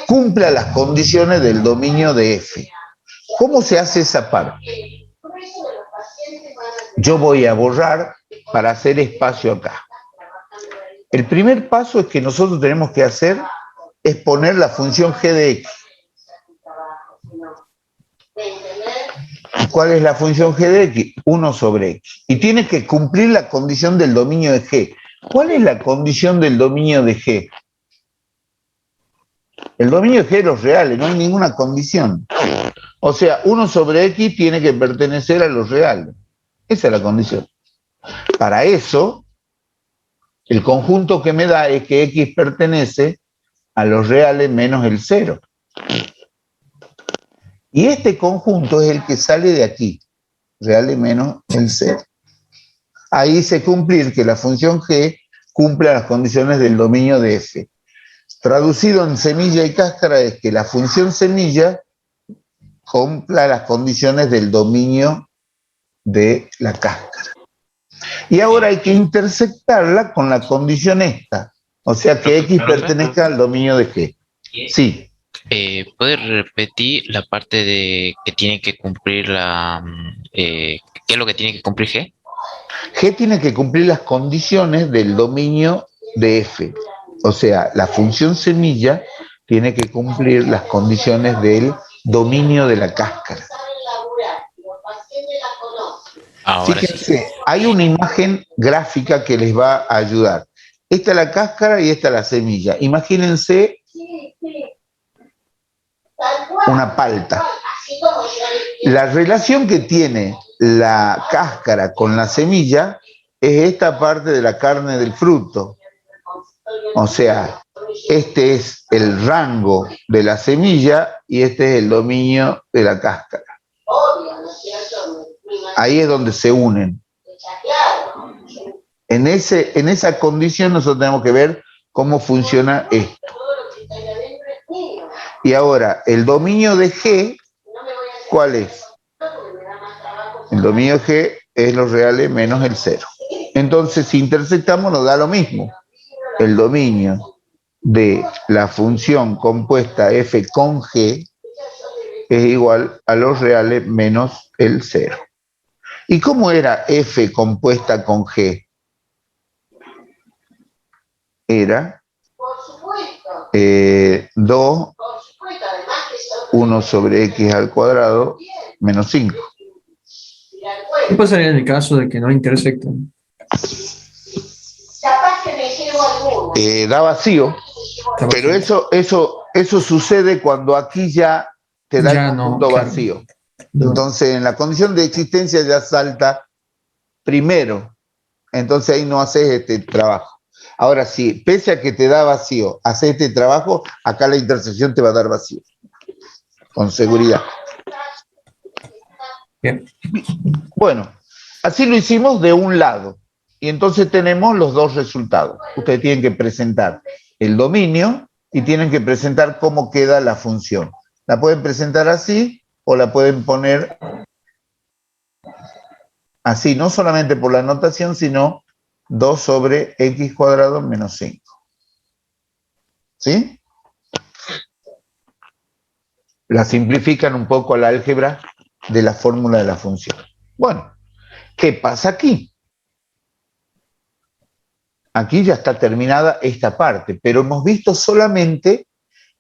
cumpla las condiciones del dominio de f. ¿Cómo se hace esa parte? Yo voy a borrar para hacer espacio acá. El primer paso es que nosotros tenemos que hacer es poner la función g de x. ¿Cuál es la función g de x? 1 sobre x. Y tiene que cumplir la condición del dominio de g. ¿Cuál es la condición del dominio de g? El dominio de g es los reales, no hay ninguna condición. O sea, 1 sobre x tiene que pertenecer a los reales. Esa es la condición. Para eso, el conjunto que me da es que x pertenece a los reales menos el 0. Y este conjunto es el que sale de aquí, reales menos el 0. Ahí dice cumplir que la función g cumple las condiciones del dominio de f. Traducido en semilla y cáscara es que la función semilla cumpla las condiciones del dominio de la cáscara. Y ahora hay que intersectarla con la condición esta, o sea que x pertenezca al dominio de g. Sí. ¿Puede repetir la parte de que tiene que cumplir qué es lo que tiene que cumplir G? G tiene que cumplir las condiciones del dominio de f. O sea, la función semilla tiene que cumplir las condiciones del dominio de la cáscara. Ahora Fíjense, sí. hay una imagen gráfica que les va a ayudar. Esta es la cáscara y esta es la semilla. Imagínense una palta. La relación que tiene la cáscara con la semilla es esta parte de la carne del fruto. O sea, este es el rango de la semilla y este es el dominio de la cáscara. Ahí es donde se unen. En esa condición nosotros tenemos que ver cómo funciona esto. Y ahora, el dominio de G, ¿cuál es? El dominio de G es los reales menos el 0. Entonces, si intersectamos nos da lo mismo. El dominio de la función compuesta f con g es igual a los reales menos el 0. ¿Y cómo era f compuesta con g? Era 2, 1 sobre x al cuadrado, menos 5. ¿Qué pasaría en el caso de que no intersecten? Da vacío, pero eso sucede cuando aquí ya te da Ya el no, conjunto claro. vacío. No. Entonces, en la condición de existencia ya salta primero. Entonces ahí no haces este trabajo. Ahora, si pese a que te da vacío, haces este trabajo, acá la intersección te va a dar vacío. Con seguridad. Bien. Bueno, así lo hicimos de un lado. Y entonces tenemos los dos resultados. Ustedes tienen que presentar el dominio y tienen que presentar cómo queda la función. La pueden presentar así o la pueden poner así, no solamente por la notación, sino 2 sobre x cuadrado menos 5. ¿Sí? La simplifican un poco a la álgebra de la fórmula de la función. Bueno, ¿qué pasa aquí? Aquí ya está terminada esta parte, pero hemos visto solamente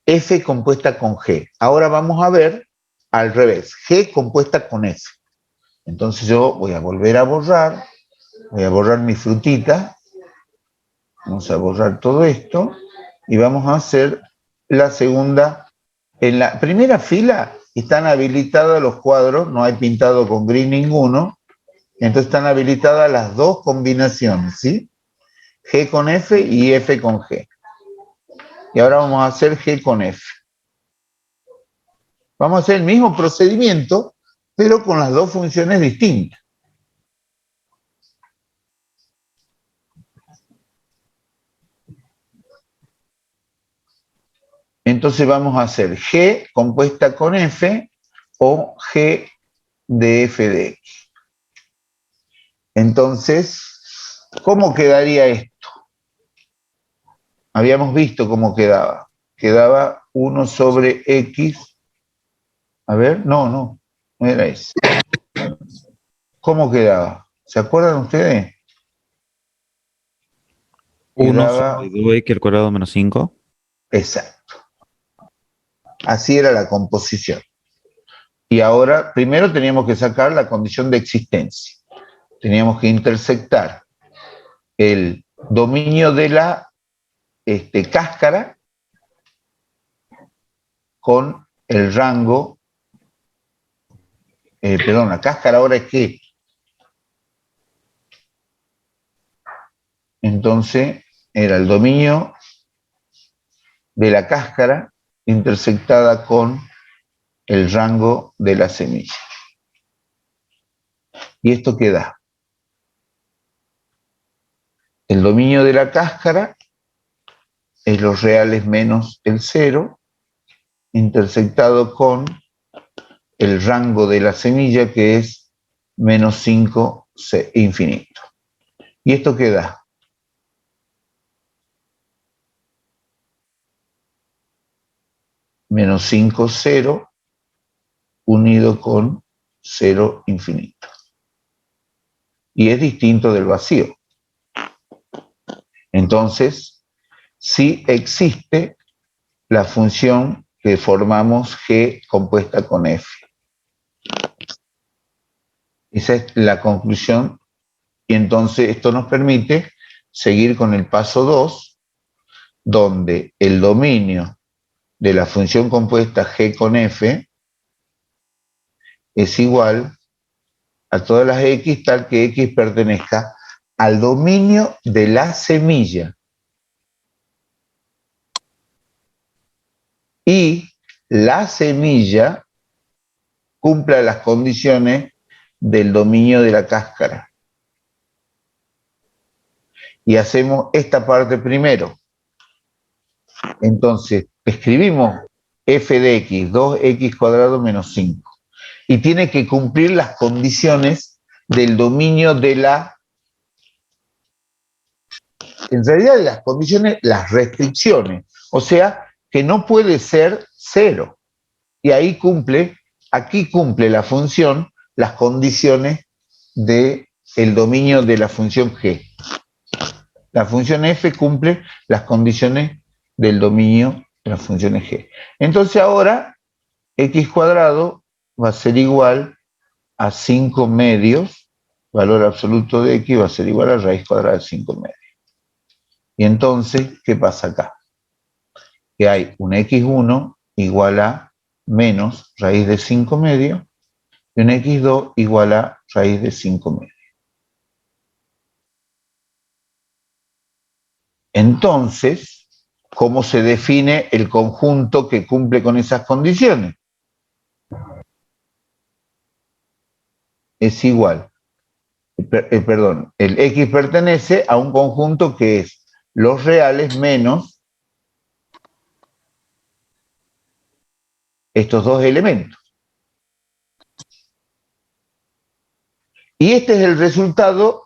f compuesta con g. Ahora vamos a ver al revés, g compuesta con f. Entonces yo voy a volver a borrar, voy a borrar mi frutita, vamos a borrar todo esto y vamos a hacer la segunda. En la primera fila están habilitados los cuadros, no hay pintado con gris ninguno, entonces están habilitadas las dos combinaciones, ¿sí? G con F y F con G. Y ahora vamos a hacer G con F. Vamos a hacer el mismo procedimiento, pero con las dos funciones distintas. Entonces vamos a hacer G compuesta con F o G de F de X. Entonces, ¿cómo quedaría esto? Habíamos visto cómo quedaba. Quedaba 1 sobre X. A ver, no. Era ese. ¿Cómo quedaba? ¿Se acuerdan ustedes? 1 Quedaba, sobre 2x al cuadrado menos 5. exacto. Así era la composición. Y ahora, primero teníamos que sacar la condición de existencia. Teníamos que intersectar el dominio de la cáscara con el rango, perdón, la cáscara ahora es que. Entonces era el dominio de la cáscara intersectada con el rango de la semilla. Y esto queda. El dominio de la cáscara es los reales menos el 0, intersectado con el rango de la semilla, que es menos 5 infinito. Y esto queda. Menos 5, 0, unido con 0 infinito. Y es distinto del vacío. Entonces, sí existe la función que formamos G compuesta con F. Esa es la conclusión. Y entonces esto nos permite seguir con el paso 2, donde el dominio de la función compuesta G con F es igual a todas las X, tal que X pertenezca al dominio de la semilla. Y la semilla cumpla las condiciones del dominio de la cáscara. Y hacemos esta parte primero. Entonces, escribimos f de x, 2x cuadrado menos 5. Y tiene que cumplir las condiciones del dominio de la... En realidad, las condiciones, las restricciones. O sea, que no puede ser 0. Y ahí cumple, aquí cumple la función, las condiciones del dominio de la función g. La función f cumple las condiciones del dominio de las funciones g. Entonces ahora x cuadrado va a ser igual a 5 medios, valor absoluto de x va a ser igual a raíz cuadrada de 5 medios. Y entonces, ¿qué pasa acá? Que hay un x1 igual a menos raíz de 5 medios y un x2 igual a raíz de 5 medios. Entonces, ¿cómo se define el conjunto que cumple con esas condiciones? Es igual, perdón, el X pertenece a un conjunto que es los reales menos estos dos elementos. Y este es el resultado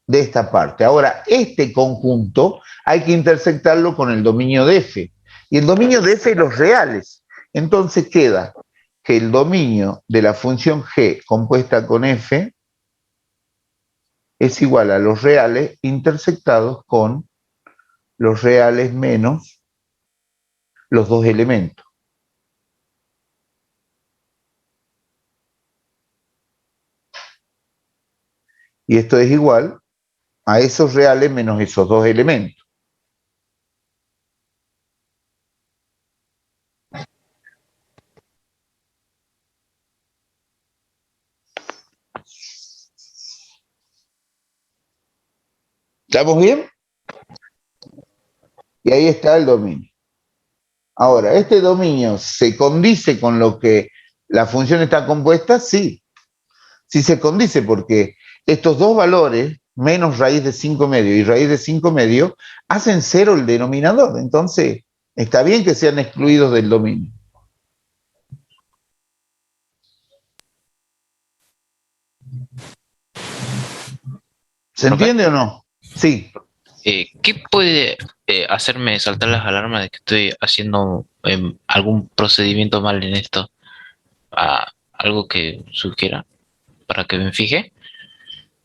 de esta parte. Ahora, este conjunto hay que intersectarlo con el dominio de F. Y el dominio de F es los reales. Entonces queda que el dominio de la función g compuesta con f es igual a los reales intersectados con los reales menos los dos elementos. Y esto es igual a esos reales menos esos dos elementos. ¿Estamos bien? Y ahí está el dominio. Ahora, ¿este dominio se condice con lo que la función está compuesta? Sí. Sí se condice porque estos dos valores, menos raíz de 5 medio y raíz de 5 medio, hacen cero el denominador. Entonces, está bien que sean excluidos del dominio. ¿Se entiende o no? Sí. ¿Qué puede hacerme saltar las alarmas de que estoy haciendo algún procedimiento mal en esto? ¿Algo que sugiera para que me fije?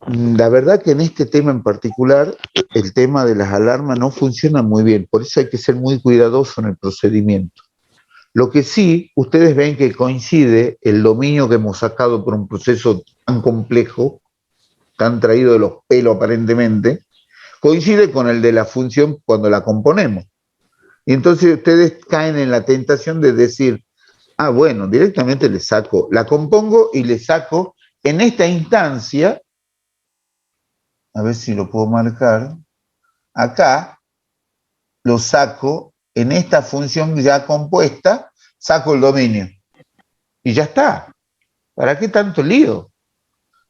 La verdad que en este tema en particular, el tema de las alarmas no funciona muy bien, por eso hay que ser muy cuidadoso en el procedimiento. Lo que sí, ustedes ven que coincide el dominio que hemos sacado por un proceso tan complejo, tan traído de los pelos aparentemente, coincide con el de la función cuando la componemos. Y entonces ustedes caen en la tentación de decir, ah, bueno, directamente le saco, la compongo y le saco en esta instancia, a ver si lo puedo marcar, acá lo saco en esta función ya compuesta, saco el dominio y ya está. ¿Para qué tanto lío?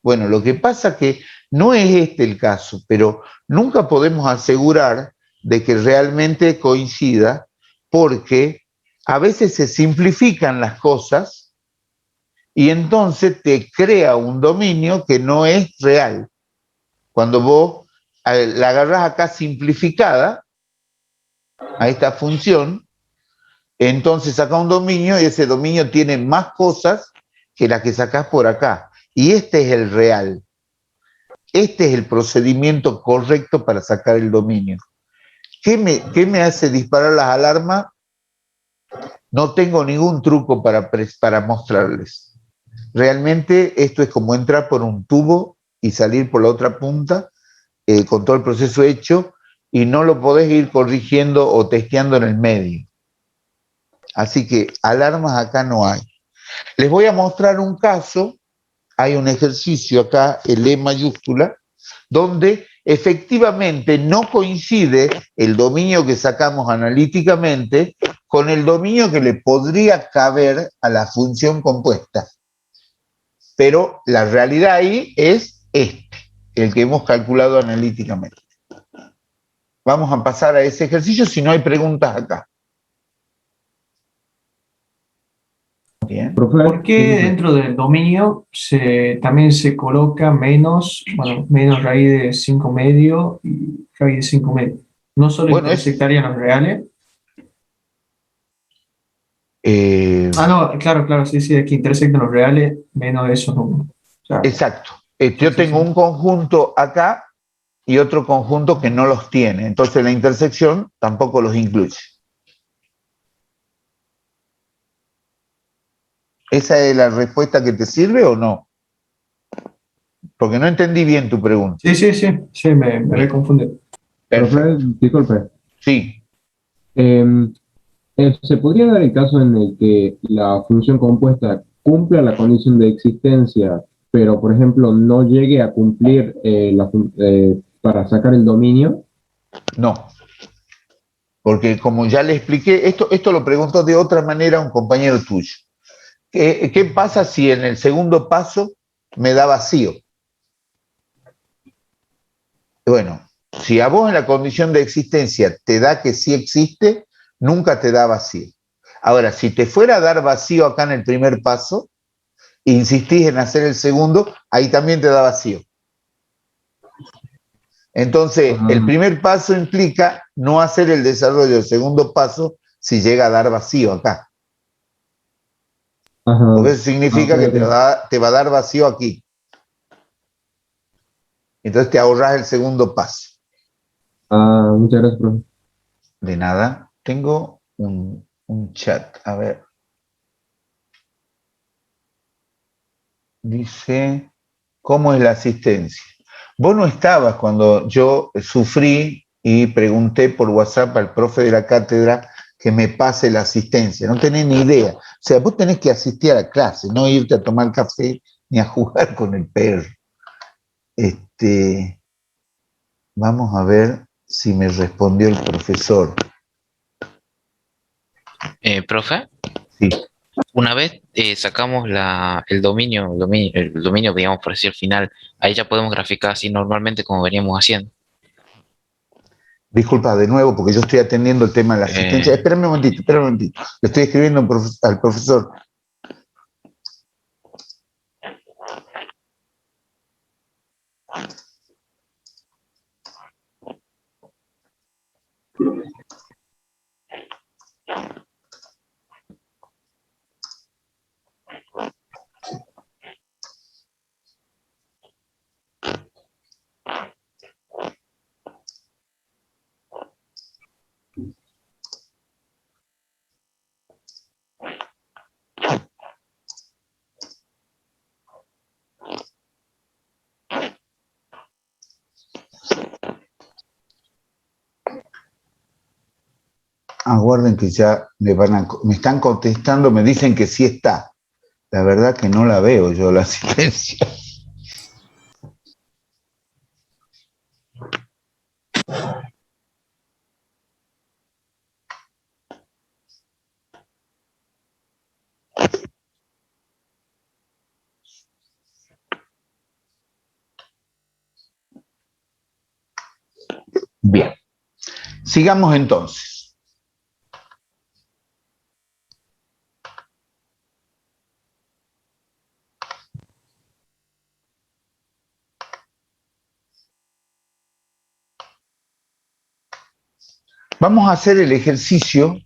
Bueno, lo que pasa que no es este el caso, pero nunca podemos asegurar de que realmente coincida porque a veces se simplifican las cosas y entonces te crea un dominio que no es real. Cuando vos la agarrás acá simplificada a esta función, entonces saca un dominio y ese dominio tiene más cosas que las que sacás por acá. Y este es el real. Este es el procedimiento correcto para sacar el dominio. ¿Qué me hace disparar las alarmas? No tengo ningún truco para mostrarles. Realmente esto es como entrar por un tubo y salir por la otra punta con todo el proceso hecho y no lo podés ir corrigiendo o testeando en el medio. Así que alarmas acá no hay. Les voy a mostrar un caso. Hay un ejercicio acá, el E mayúscula, donde efectivamente no coincide el dominio que sacamos analíticamente con el dominio que le podría caber a la función compuesta. Pero la realidad ahí es este, el que hemos calculado analíticamente. Vamos a pasar a ese ejercicio si no hay preguntas acá. Bien. ¿Por qué dentro del dominio también se coloca menos, bueno, menos raíz de 5 medio y raíz de 5 medio? ¿No solo Bueno, intersectarían los reales? Eh, No, claro, claro, sí, sí, es que intersectan los reales menos de esos números. Claro. Exacto. Yo tengo un conjunto acá y otro conjunto que no los tiene. Entonces la intersección tampoco los incluye. ¿Esa es la respuesta que te sirve o no? Porque no entendí bien tu pregunta. Sí, sí, sí, sí, me había confundido. Profe, disculpe. Sí. ¿Se podría dar el caso en el que la función compuesta cumpla la condición de existencia, pero, por ejemplo, no llegue a cumplir para sacar el dominio? No. Porque como ya le expliqué, esto lo preguntó de otra manera un compañero tuyo. ¿Qué pasa si en el segundo paso me da vacío? Bueno, si a vos en la condición de existencia te da que sí existe, nunca te da vacío. Ahora, si te fuera a dar vacío acá en el primer paso, e insistís en hacer el segundo, ahí también te da vacío. Entonces, el primer paso implica no hacer el desarrollo del segundo paso si llega a dar vacío acá. Porque eso significa que te va a dar vacío aquí. Entonces te ahorras el segundo paso. Muchas gracias, profe. De nada. Tengo un chat. A ver. Dice, ¿cómo es la asistencia? Vos no estabas cuando yo sufrí y pregunté por WhatsApp al profe de la cátedra que me pase la asistencia. No tenés ni idea. O sea, vos tenés que asistir a la clase, no irte a tomar café ni a jugar con el perro. Vamos a ver si me respondió el profesor. Profe, Sí. una vez sacamos el dominio, digamos, por decir, final, ahí ya podemos graficar así normalmente como veníamos haciendo. Disculpa de nuevo porque yo estoy atendiendo el tema de la asistencia. Espérame un momentito. Le estoy escribiendo al profesor. Aguarden que ya me están contestando, me dicen que sí está. La verdad que no la veo yo, la asistencia. Bien, sigamos entonces. Vamos a hacer el ejercicio,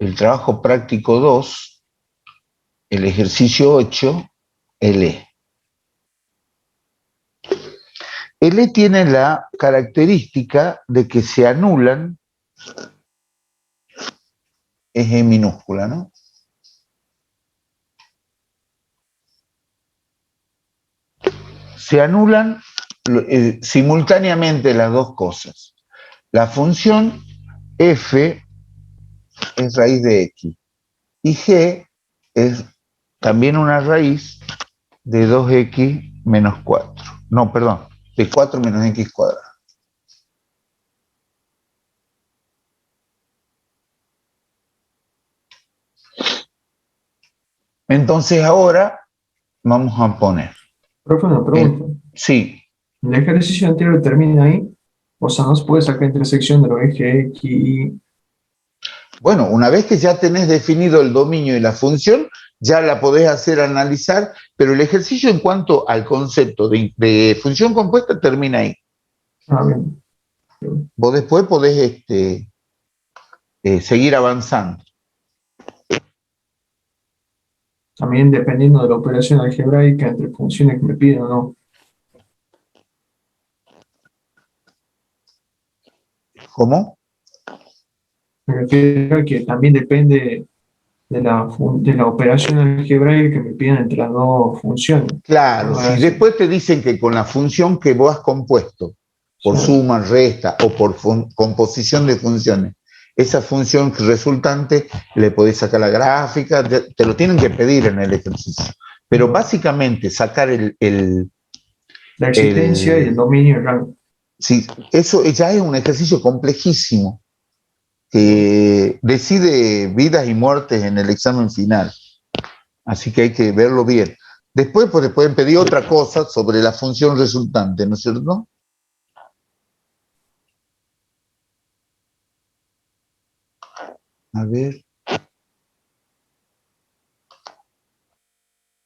el trabajo práctico 2, el ejercicio 8, LE. LE tiene la característica de que se anulan, es E minúscula, ¿no? Se anulan simultáneamente las dos cosas. La función f es raíz de x y g es también una raíz de 2x menos 4. No, perdón, de 4 menos x cuadrado. Entonces ahora vamos a poner. Profe, una pregunta. Sí. ¿El ejercicio anterior termina ahí? O sea, ¿no se puede sacar intersección de los ejes X y... Bueno, una vez que ya tenés definido el dominio y la función, ya la podés hacer analizar, pero el ejercicio en cuanto al concepto de función compuesta termina ahí. Ah, bien. Vos después podés seguir avanzando. También dependiendo de la operación algebraica entre funciones que me piden o no. ¿Cómo? Me refiero a que también depende de la operación algebraica que me piden entre las dos funciones. Claro, si después te dicen que con la función que vos has compuesto, por suma, resta o por composición de funciones, esa función resultante le podés sacar la gráfica, te lo tienen que pedir en el ejercicio. Pero básicamente sacar la existencia y el dominio del rango. Sí, eso ya es un ejercicio complejísimo que decide vidas y muertes en el examen final. Así que hay que verlo bien. Después pues, pueden pedir otra cosa sobre la función resultante, ¿no es cierto? A ver.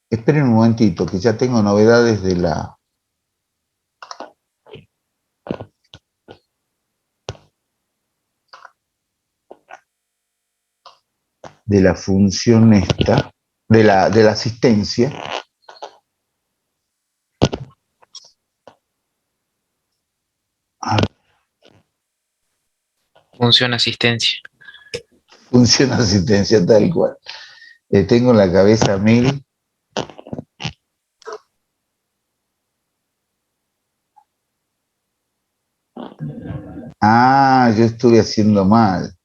Esperen un momentito, que ya tengo novedades de la función esta, de la asistencia. Función asistencia. Función asistencia, tal cual. Tengo en la cabeza 1000. Ah, yo estuve haciendo mal.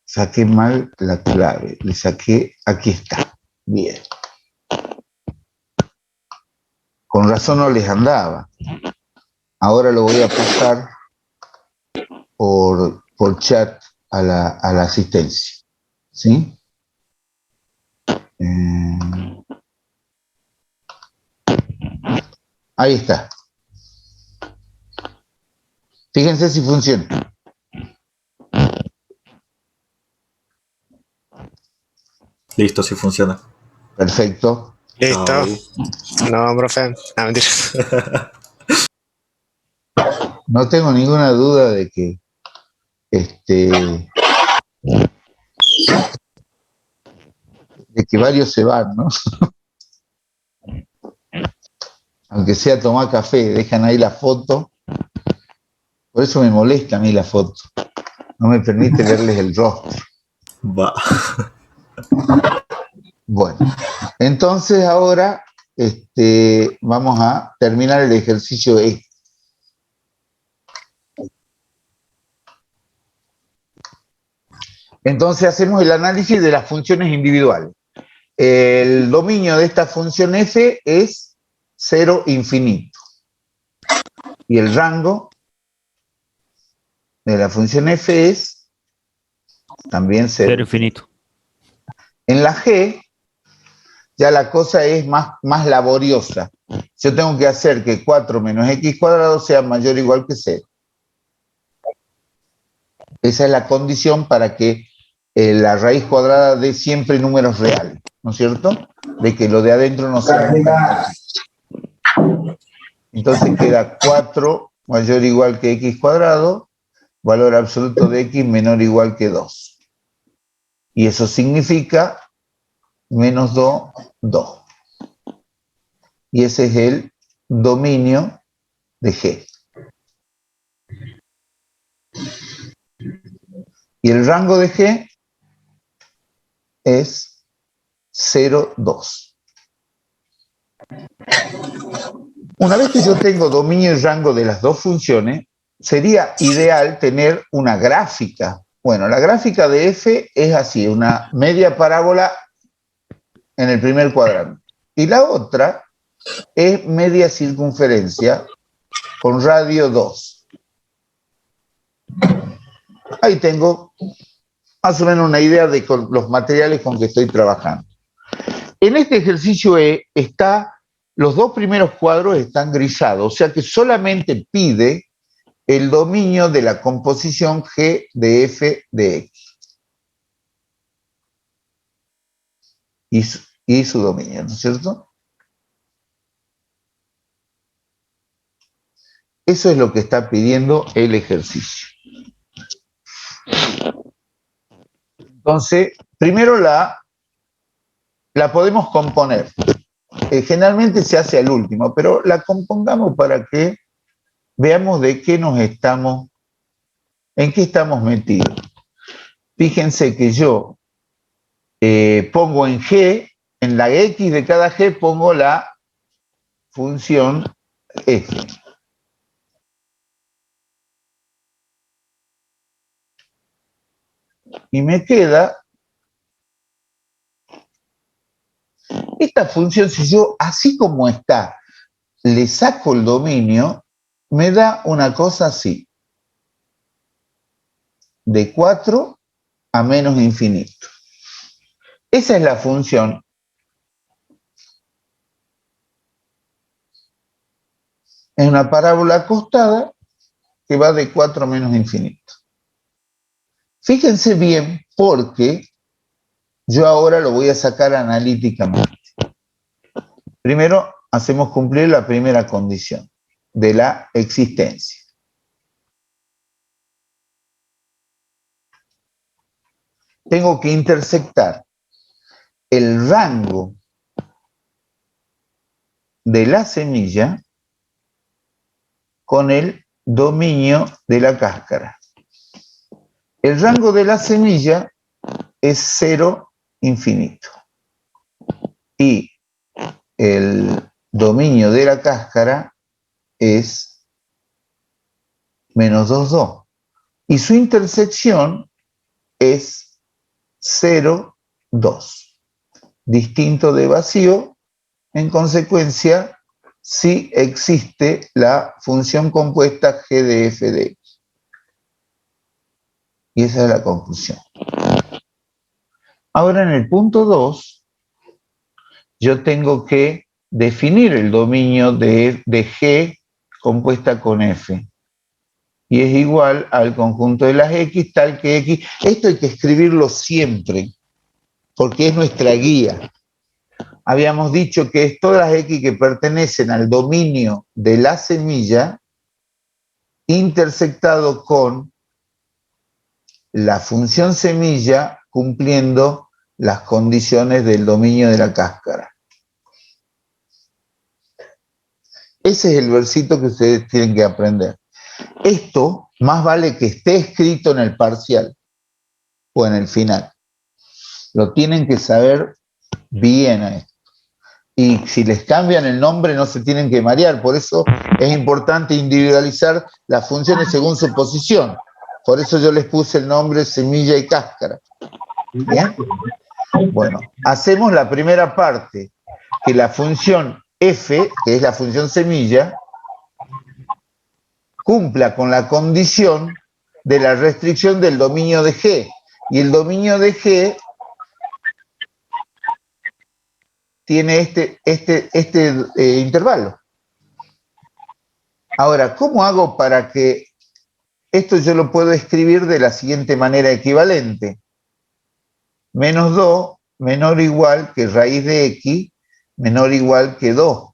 Saqué mal la clave. Le saqué, aquí está. Bien. Con razón no les andaba. Ahora lo voy a pasar por chat a la asistencia. ¿Sí? Ahí está. Fíjense si funciona. Listo, sí funciona. Perfecto. Listo. No, profe. No, mentira. No tengo ninguna duda de que varios se van, ¿no? Aunque sea tomar café, dejan ahí la foto. Por eso me molesta a mí la foto. No me permite verles el rostro. Va. Bueno, entonces ahora vamos a terminar el ejercicio Entonces hacemos el análisis de las funciones individuales. El dominio de esta función f es 0 infinito. Y el rango de la función f es también 0 infinito. En la g, ya la cosa es más laboriosa. Yo tengo que hacer que 4 menos x cuadrado sea mayor o igual que 0. Esa es la condición para que la raíz cuadrada dé siempre números reales, ¿no es cierto? De que lo de adentro no sea nunca. Entonces queda 4 mayor o igual que x cuadrado, valor absoluto de x menor o igual que 2. Y eso significa menos 2, 2. Y ese es el dominio de G. Y el rango de G es 0, 2. Una vez que yo tengo dominio y rango de las dos funciones, sería ideal tener una gráfica. Bueno, la gráfica de f es así, una media parábola en el primer cuadrante. Y la otra es media circunferencia con radio 2. Ahí tengo más o menos una idea de los materiales con que estoy trabajando. En este ejercicio E los dos primeros cuadros están grisados, o sea que solamente pide el dominio de la composición G de f de x. Y su dominio, ¿no es cierto? Eso es lo que está pidiendo el ejercicio. Entonces, primero la podemos componer. Generalmente se hace al último, pero la compongamos para que veamos en qué estamos metidos. Fíjense que yo pongo en G, en la X de cada G pongo la función F. Y me queda esta función. Si yo, así como está, le saco el dominio, me da una cosa así. De 4 a menos infinito. Esa es la función. Es una parábola acostada que va de 4 a menos infinito. Fíjense bien porque yo ahora lo voy a sacar analíticamente. Primero hacemos cumplir la primera condición de la existencia. Tengo que intersectar el rango de la semilla con el dominio de la cáscara. El rango de la semilla es 0 infinito. Y el dominio de la cáscara es menos 2, 2. Y su intersección es 0, 2. Distinto de vacío, en consecuencia, sí existe la función compuesta G de f de x. Y esa es la conclusión. Ahora en el punto 2, yo tengo que definir el dominio de G compuesta con f. Y es igual al conjunto de las x, tal que x. Esto hay que escribirlo siempre, porque es nuestra guía. Habíamos dicho que es todas las x que pertenecen al dominio de la semilla intersectado con la función semilla cumpliendo las condiciones del dominio de la cáscara. Ese es el versito que ustedes tienen que aprender. Esto más vale que esté escrito en el parcial o en el final. Lo tienen que saber bien a esto. Y si les cambian el nombre no se tienen que marear. Por eso es importante individualizar las funciones según su posición. Por eso yo les puse el nombre semilla y cáscara. ¿Bien? Bueno, hacemos la primera parte, que la función f, que es la función semilla, cumpla con la condición de la restricción del dominio de G. Y el dominio de G tiene este intervalo. Ahora, ¿cómo hago para que esto yo lo puedo escribir de la siguiente manera equivalente? Menos 2 menor o igual que raíz de x menor o igual que 2.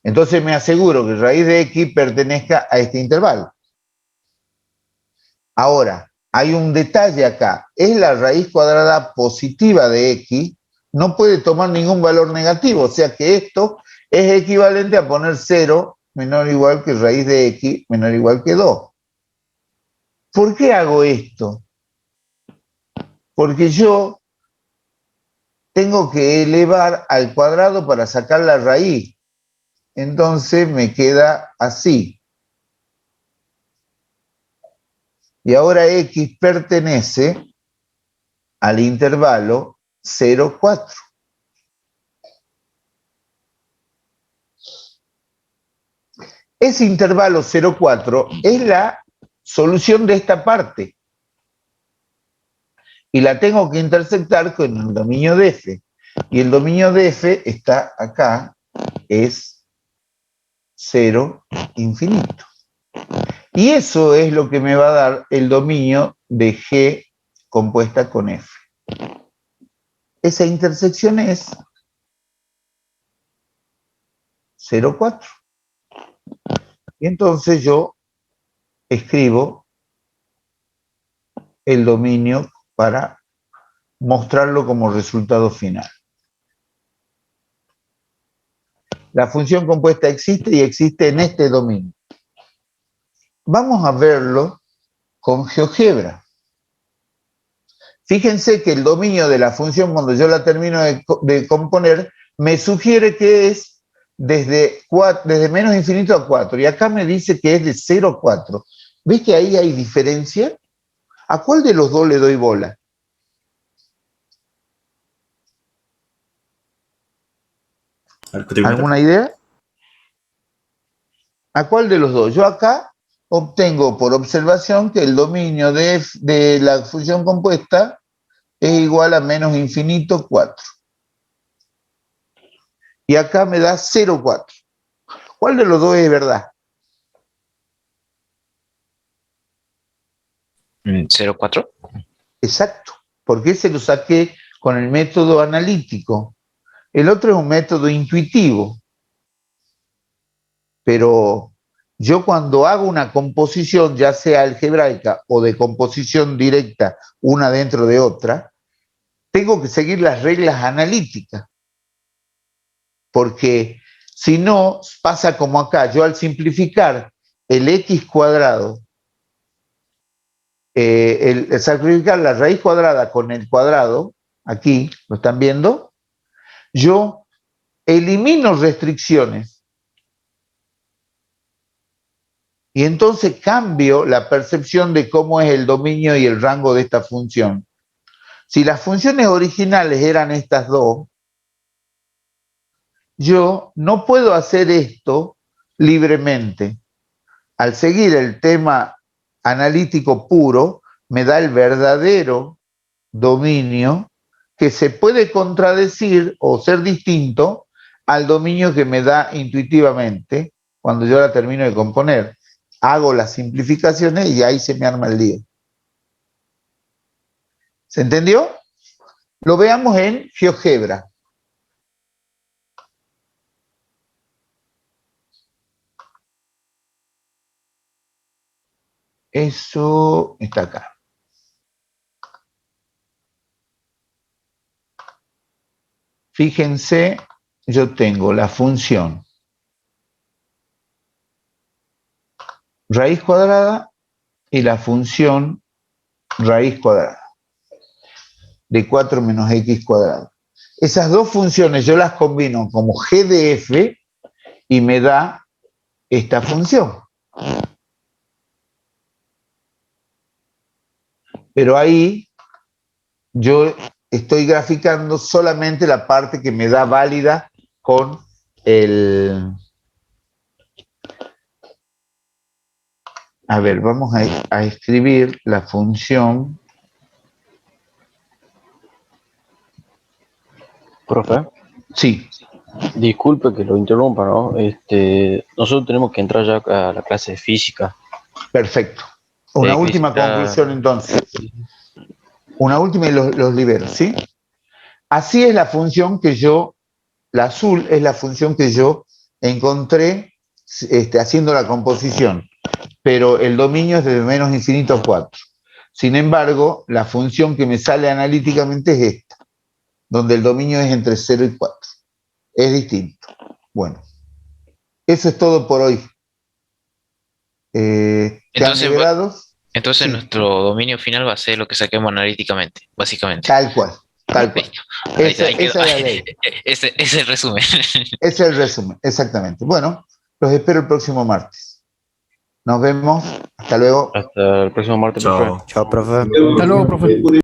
Entonces me aseguro que raíz de x pertenezca a este intervalo. Ahora, hay un detalle acá. Es la raíz cuadrada positiva de x, no puede tomar ningún valor negativo, o sea que esto es equivalente a poner 0 menor o igual que raíz de x menor o igual que 2. ¿Por qué hago esto? Porque yo tengo que elevar al cuadrado para sacar la raíz. Entonces me queda así. Y ahora x pertenece al intervalo 0, 4. Ese intervalo 0, 4 es la solución de esta parte. Y la tengo que intersectar con el dominio de f. Y el dominio de f está acá, es 0, infinito. Y eso es lo que me va a dar el dominio de G compuesta con F. Esa intersección es 0, 4. Y entonces yo escribo el dominio para mostrarlo como resultado final. La función compuesta existe y existe en este dominio. Vamos a verlo con GeoGebra. Fíjense que el dominio de la función, cuando yo la termino de componer, me sugiere que es desde menos infinito a 4. Y acá me dice que es de 0 a 4. ¿Ves que ahí hay diferencia? ¿A cuál de los dos le doy bola? ¿Alguna idea? ¿A cuál de los dos? Yo acá obtengo por observación que el dominio de la función compuesta es igual a menos infinito 4. Y acá me da 0, 4. ¿Cuál de los dos es verdad? 0, 4. Exacto, porque ese lo saqué con el método analítico. El otro es un método intuitivo. Pero yo cuando hago una composición, ya sea algebraica o de composición directa, una dentro de otra, tengo que seguir las reglas analíticas. Porque si no, pasa como acá. Yo al simplificar el x cuadrado, el sacrificar la raíz cuadrada con el cuadrado, aquí, ¿lo están viendo? Yo elimino restricciones. Y entonces cambio la percepción de cómo es el dominio y el rango de esta función. Si las funciones originales eran estas dos, yo no puedo hacer esto libremente. Al seguir el tema analítico puro, me da el verdadero dominio que se puede contradecir o ser distinto al dominio que me da intuitivamente cuando yo la termino de componer. Hago las simplificaciones y ahí se me arma el lío. ¿Se entendió? Lo veamos en GeoGebra. Eso está acá. Fíjense, yo tengo la función raíz cuadrada y la función raíz cuadrada de 4 menos x cuadrado. Esas dos funciones yo las combino como g de f y me da esta función. pero ahí yo estoy graficando solamente la parte que me da válida con el... A ver, vamos a escribir la función. Profe, Sí, disculpe que lo interrumpa, ¿no? Nosotros tenemos que entrar ya a la clase de física. perfecto. Una que última está- conclusión entonces. Una última y los libero, ¿sí? Así es la función que yo, la azul es la función que yo encontré haciendo la composición, pero el dominio es de menos infinito a 4. Sin embargo, la función que me sale analíticamente es esta, donde el dominio es entre 0 y 4. Es distinto. Bueno, eso es todo por hoy. ¿Quedan Entonces, liberados? Entonces Sí. nuestro dominio final va a ser lo que saquemos analíticamente, básicamente. Tal cual, tal cual. Ahí está, Esa ahí quedó. es la ley. Ese es el resumen. Ese es el resumen, exactamente. Bueno, los espero el próximo martes. Nos vemos. Hasta luego. Hasta el próximo martes, profe. Chao. Chao, profe. Hasta luego, profe.